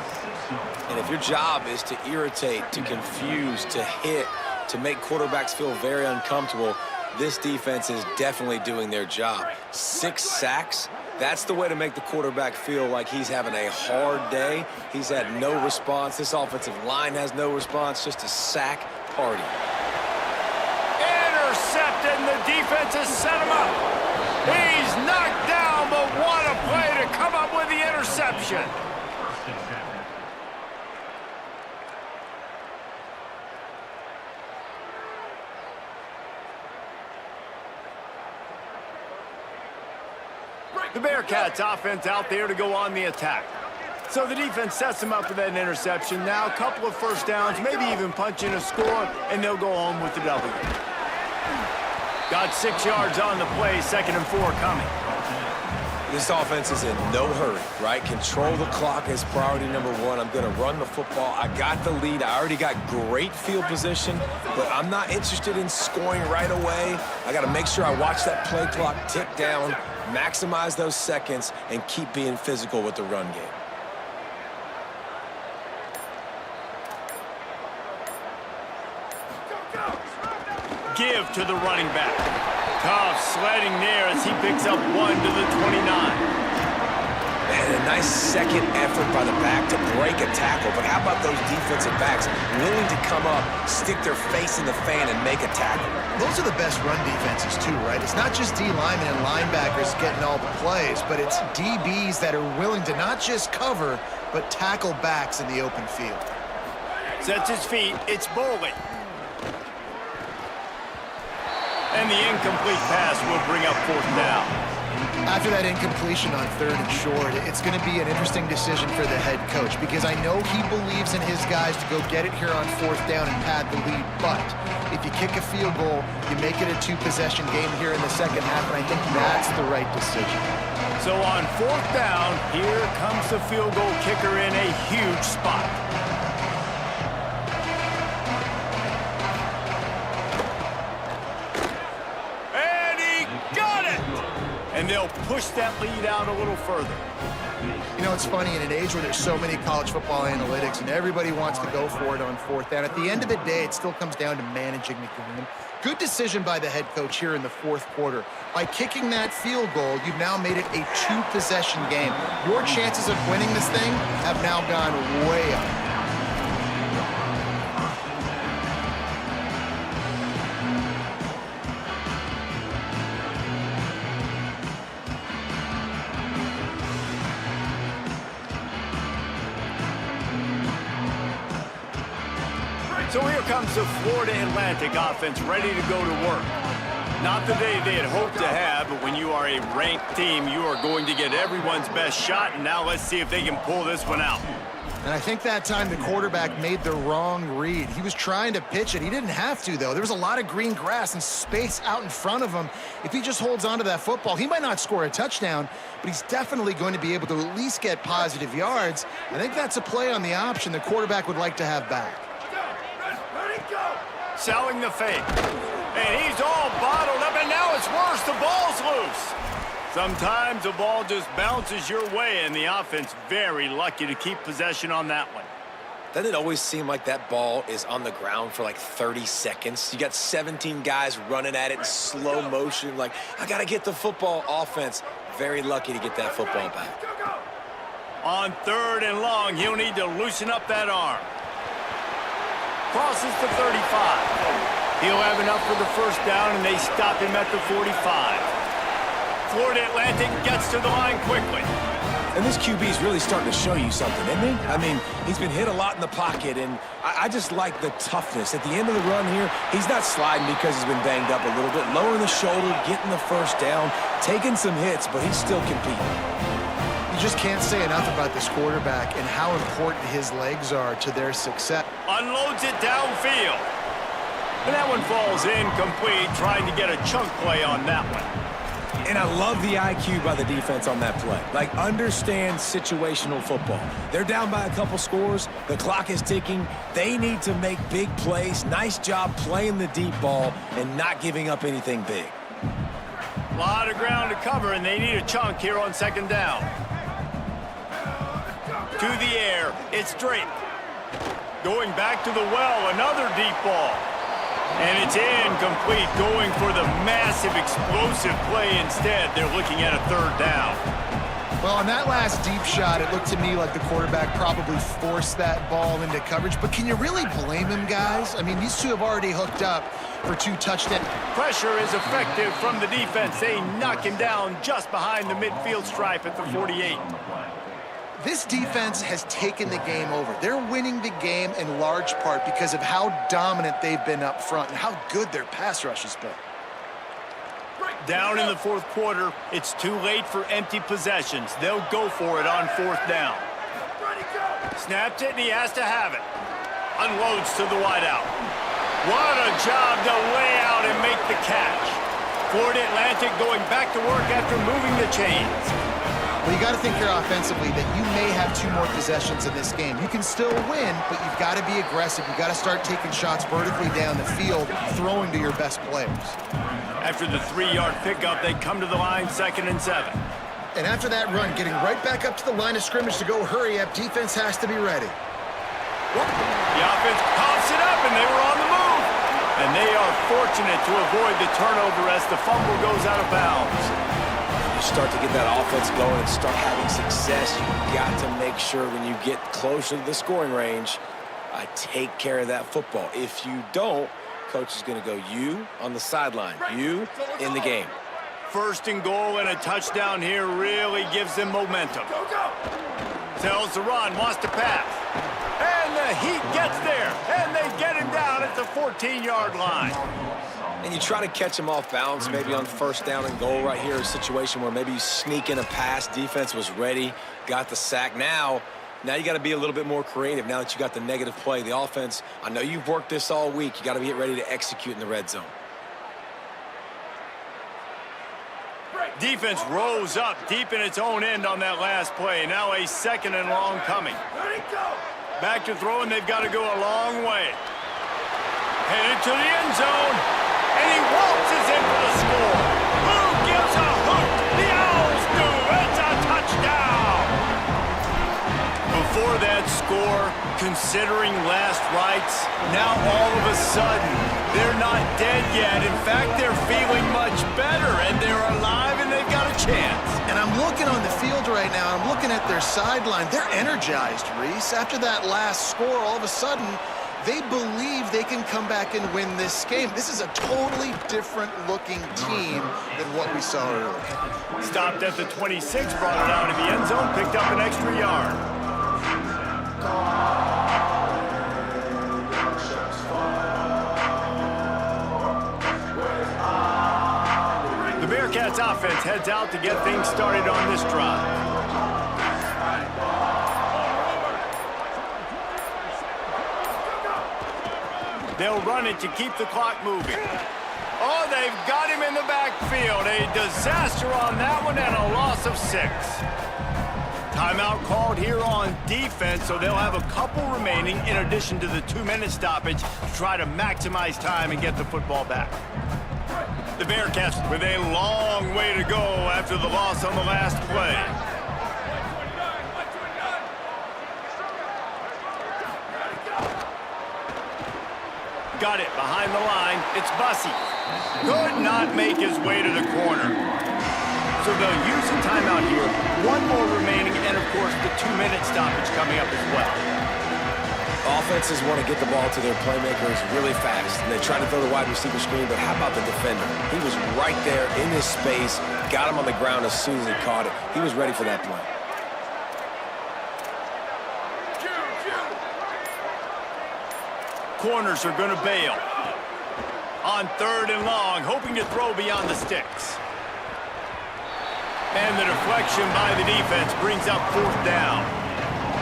And if your job is to irritate, to confuse, to hit, to make quarterbacks feel very uncomfortable, this defense is definitely doing their job. 6 sacks, that's the way to make the quarterback feel like he's having a hard day. He's had no response. This offensive line has no response, just a sack party. Intercepted, and the defense has set him up. He's knocked down, but what a play to come up with the interception. The Bearcats offense out there to go on the attack. So the defense sets them up for that interception. Now a couple of first downs, maybe even punching a score, and they'll go home with the W. Got 6 yards on the play, 2nd and 4 coming. This offense is in no hurry, right? Control the clock is priority number 1. I'm going to run the football. I got the lead. I already got great field position, but I'm not interested in scoring right away. I got to make sure I watch that play clock tick down, maximize those seconds, and keep being physical with the run game. Give to the running back. Tough sledding there as he picks up 1 to the 29. And a nice second effort by the back to break a tackle. But how about those defensive backs willing to come up, stick their face in the fan, and make a tackle? Those are the best run defenses too, right? It's not just D linemen and linebackers getting all the plays, but it's DBs that are willing to not just cover, but tackle backs in the open field. Sets his feet. It's Bowling. And the incomplete pass will bring up 4th down. After that incompletion on 3rd and short, it's going to be an interesting decision for the head coach because I know he believes in his guys to go get it here on 4th down and pad the lead. But if you kick a field goal, you make it a 2-possession game here in the second half, and I think that's the right decision. So on 4th down, here comes the field goal kicker in a huge spot. And they'll push that lead out a little further. You know, it's funny, in an age where there's so many college football analytics and everybody wants to go for it on 4th down, at the end of the day, it still comes down to managing the game. Good decision by the head coach here in the 4th quarter. By kicking that field goal, you've now made it a 2-possession game. Your chances of winning this thing have now gone way up. So here comes the Florida Atlantic offense ready to go to work. Not the day they had hoped to have, but when you are a ranked team, you are going to get everyone's best shot, and now let's see if they can pull this one out. And I think that time the quarterback made the wrong read. He was trying to pitch it. He didn't have to, though. There was a lot of green grass and space out in front of him. If he just holds on to that football, he might not score a touchdown, but he's definitely going to be able to at least get positive yards. I think that's a play on the option the quarterback would like to have back. Selling the fake. And he's all bottled up, and now it's worse. The ball's loose. Sometimes the ball just bounces your way, and the offense very lucky to keep possession on that one. Doesn't it always seem like that ball is on the ground for like 30 seconds? You got 17 guys running at it in slow motion. Like, I got to get the football. Offense, very lucky to get that football back. On 3rd and long, he'll need to loosen up that arm. Crosses to 35. He'll have enough for the first down, and they stop him at the 45. Florida Atlantic gets to the line quickly. And this QB is really starting to show you something, isn't he? I mean, he's been hit a lot in the pocket, and I just like the toughness. At the end of the run here, he's not sliding because he's been banged up a little bit. Lowering the shoulder, getting the first down, taking some hits, but he's still competing. You just can't say enough about this quarterback and how important his legs are to their success. Unloads it downfield. And that one falls incomplete, trying to get a chunk play on that one. And I love the IQ by the defense on that play. Like, understand situational football. They're down by a couple scores. The clock is ticking. They need to make big plays. Nice job playing the deep ball and not giving up anything big. A lot of ground to cover, and they need a chunk here on second down. To the air, it's Drake. Going back to the well, another deep ball. And it's incomplete, going for the massive explosive play instead. They're looking at a third down. Well, on that last deep shot, it looked to me like the quarterback probably forced that ball into coverage. But can you really blame him, guys? I mean, these two have already hooked up for 2 touchdowns. Pressure is effective from the defense. They knock him down just behind the midfield stripe at the 48. This defense has taken the game over. They're winning the game in large part because of how dominant they've been up front and how good their pass rush has been. Down in the fourth quarter, it's too late for empty possessions. They'll go for it on fourth down. Snaps it, and he has to have it. Unloads to the wideout. What a job to lay out and make the catch. Florida Atlantic going back to work after moving the chains. Well, you got to think here offensively that you may have 2 more possessions in this game. You can still win, but you've got to be aggressive. You've got to start taking shots vertically down the field, throwing to your best players. After the 3-yard pickup, they come to the line, 2nd and 7. And after that run, getting right back up to the line of scrimmage to go hurry up, defense has to be ready. The offense pops it up, and they were on the move. And they are fortunate to avoid the turnover as the fumble goes out of bounds. You start to get that offense going and start having success, you've got to make sure when you get closer to the scoring range, take care of that football. If you don't, coach is going to go, you on the sideline, you in the game. 1st and goal, and a touchdown here really gives them momentum. Tells the run, wants to pass. And the Heat gets there, and they get him down at the 14-yard line. And you try to catch him off balance, maybe on 1st down and goal right here, a situation where maybe you sneak in a pass, defense was ready, got the sack. Now you got to be a little bit more creative now that you got the negative play. The offense, I know you've worked this all week. You got to get ready to execute in the red zone. Defense rose up deep in its own end on that last play. Now a 2nd and long coming. Back to throw, and they've got to go a long way. Headed to the end zone. And he waltzes in for the score. Who gives a hoot? The Owls do. It's a touchdown. Before that score, considering last rites, now all of a sudden, they're not dead yet. In fact, they're feeling much better, and they're alive, and they've got a chance. And I'm looking on the field right now. I'm looking at their sideline. They're energized, Reese. After that last score, all of a sudden, they believe they can come back and win this game. This is a totally different-looking team than what we saw earlier. Stopped at the 26, brought it out of the end zone, picked up an extra yard. The Bearcats offense heads out to get things started on this drive. They'll run it to keep the clock moving. Oh, they've got him in the backfield. A disaster on that one and a loss of 6. Timeout called here on defense, so they'll have a couple remaining in addition to the 2-minute stoppage to try to maximize time and get the football back. The Bearcats with a long way to go after the loss on the last play. Got it behind the line. It's Bussey. Could not make his way to the corner. So they'll use a timeout here. 1 more remaining, and of course the 2-minute stoppage coming up as well. Offenses want to get the ball to their playmakers really fast, and they try to throw the wide receiver screen, but how about the defender? He was right there in his space, got him on the ground as soon as he caught it. He was ready for that play. Corners are going to bail. On 3rd and long, hoping to throw beyond the sticks. And the deflection by the defense brings up 4th down.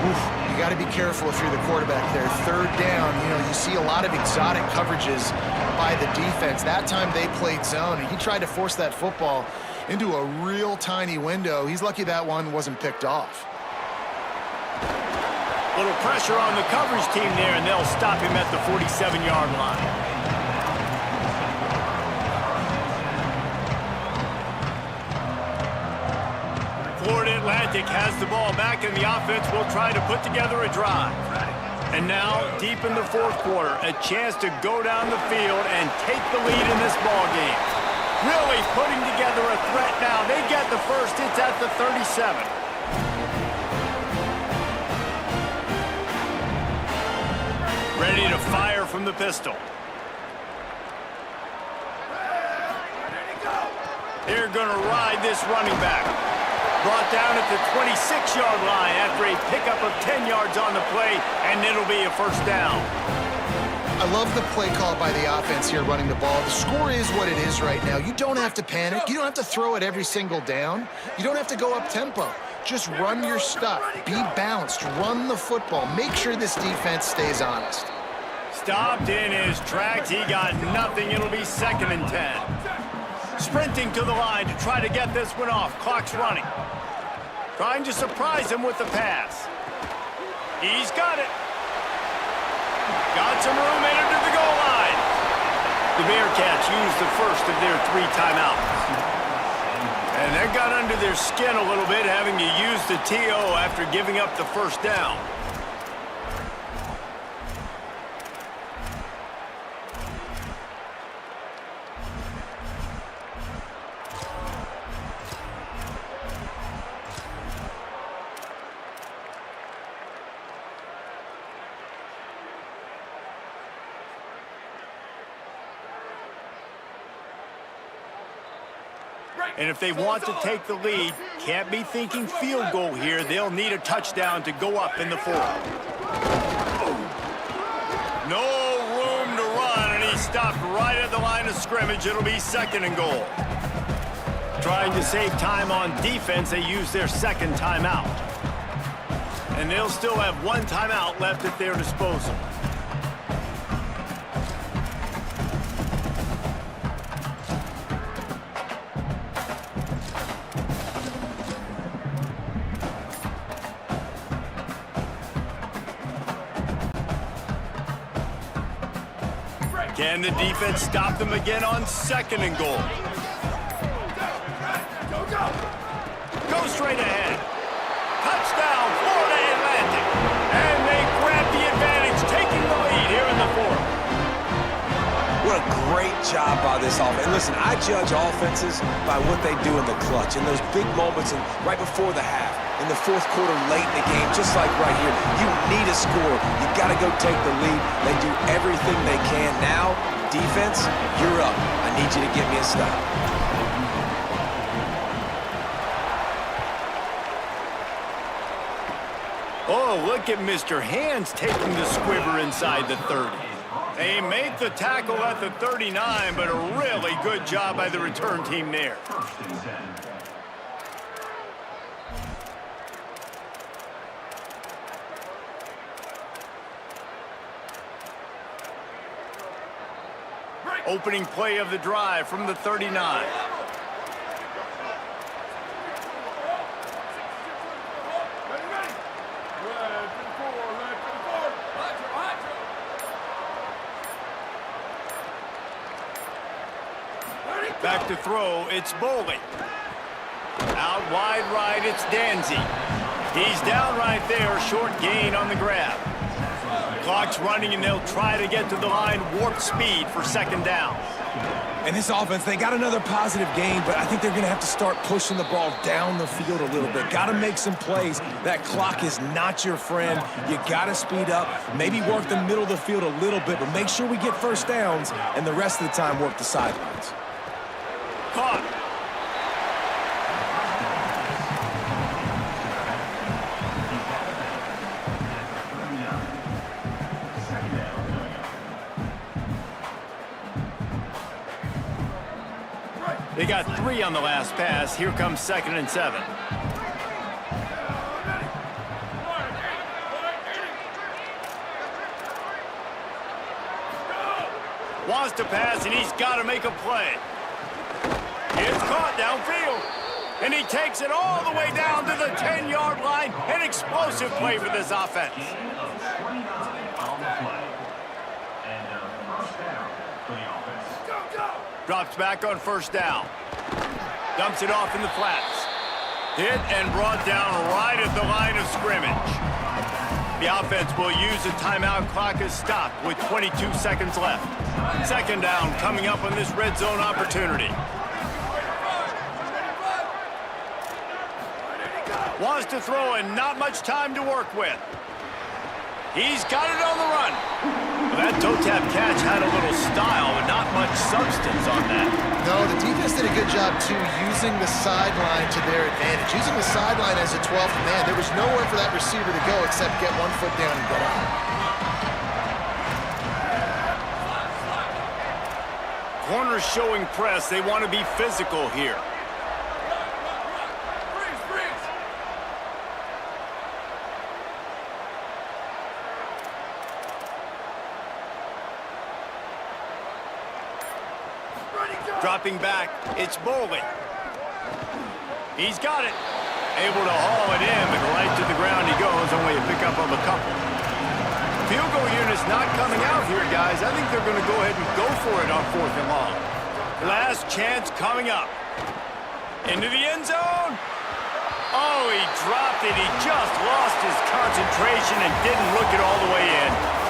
Oof. You got to be careful if you're the quarterback there. 3rd down, you know, you see a lot of exotic coverages by the defense. That time they played zone, and he tried to force that football into a real tiny window. He's lucky that one wasn't picked off. Little pressure on the coverage team there, and they'll stop him at the 47-yard line. Florida Atlantic has the ball back, and the offense will try to put together a drive. And now, deep in the 4th quarter, a chance to go down the field and take the lead in this ball game. Really putting together a threat now. They get the first. It's at the 37. Ready to fire from the pistol. They're going to ride this running back. Brought down at the 26-yard line after a pickup of 10 yards on the play, and it'll be a 1st down. I love the play call by the offense here running the ball. The score is what it is right now. You don't have to panic. You don't have to throw it every single down. You don't have to go up tempo. Just run your stuff. Be balanced. Run the football. Make sure this defense stays honest. Stopped in his tracks. He got nothing. It'll be 2nd and 10. Sprinting to the line to try to get this one off. Clock's running. Trying to surprise him with the pass. He's got it. Got some room in to the goal line. The Bearcats used the first of their 3 timeouts. And that got under their skin a little bit, having to use the TO after giving up the 1st down. And if they want to take the lead, can't be thinking field goal here. They'll need a touchdown to go up in the 4th. No room to run, and he stopped right at the line of scrimmage. It'll be 2nd and goal. Trying to save time on defense, they use their 2nd timeout. And they'll still have 1 timeout left at their disposal. Can the defense stop them again on 2nd and goal? Go straight ahead. Touchdown, Florida Atlantic. And they grab the advantage, taking the lead here in the 4th. What a great job by this offense. And listen, I judge offenses by what they do in the clutch, in those big moments and right before the half. In the 4th quarter, late in the game, just like right here. You need a score. You got to go take the lead. They do everything they can. Now, defense, you're up. I need you to get me a stop. Oh, look at Mr. Hands taking the squibber inside the 30. They make the tackle at the 39, but a really good job by the return team there. 1st and 10. Opening play of the drive from the 39. Back to throw, it's Bowling. Out wide right, it's Danzy. He's down right there, short gain on the grab. Clock's running, and they'll try to get to the line warp speed for second down. And this offense, they got another positive gain, but I think they're going to have to start pushing the ball down the field a little bit. Got to make some plays. That clock is not your friend. You got to speed up, maybe work the middle of the field a little bit, but make sure we get first downs, and the rest of the time work the sidelines. Caught. They got 3 on the last pass. Here comes 2nd and 7. Wants to pass, and he's got to make a play. It's caught downfield, and he takes it all the way down to the 10-yard line. An explosive play for this offense. Drops back on first down. Dumps it off in the flats. Hit and brought down right at the line of scrimmage. The offense will use a timeout. Clock is stopped with 22 seconds left. Second down coming up on this red zone opportunity. Wants to throw and not much time to work with. He's got it on the run. Well, that toe tap catch had a little style, but not much substance on that. No, the defense did a good job, too, using the sideline to their advantage. Using the sideline as a 12th man. There was nowhere for that receiver to go except get one foot down and get out. Corners showing press. They want to be physical here. Dropping back, it's Bowling. He's got it. Able to haul it in, but right to the ground he goes, only a pickup of a couple. Field goal unit's not coming out here, guys. I think they're going to go ahead and go for it on 4th and long. Last chance coming up. Into the end zone. Oh, he dropped it. He just lost his concentration and didn't look it all the way in.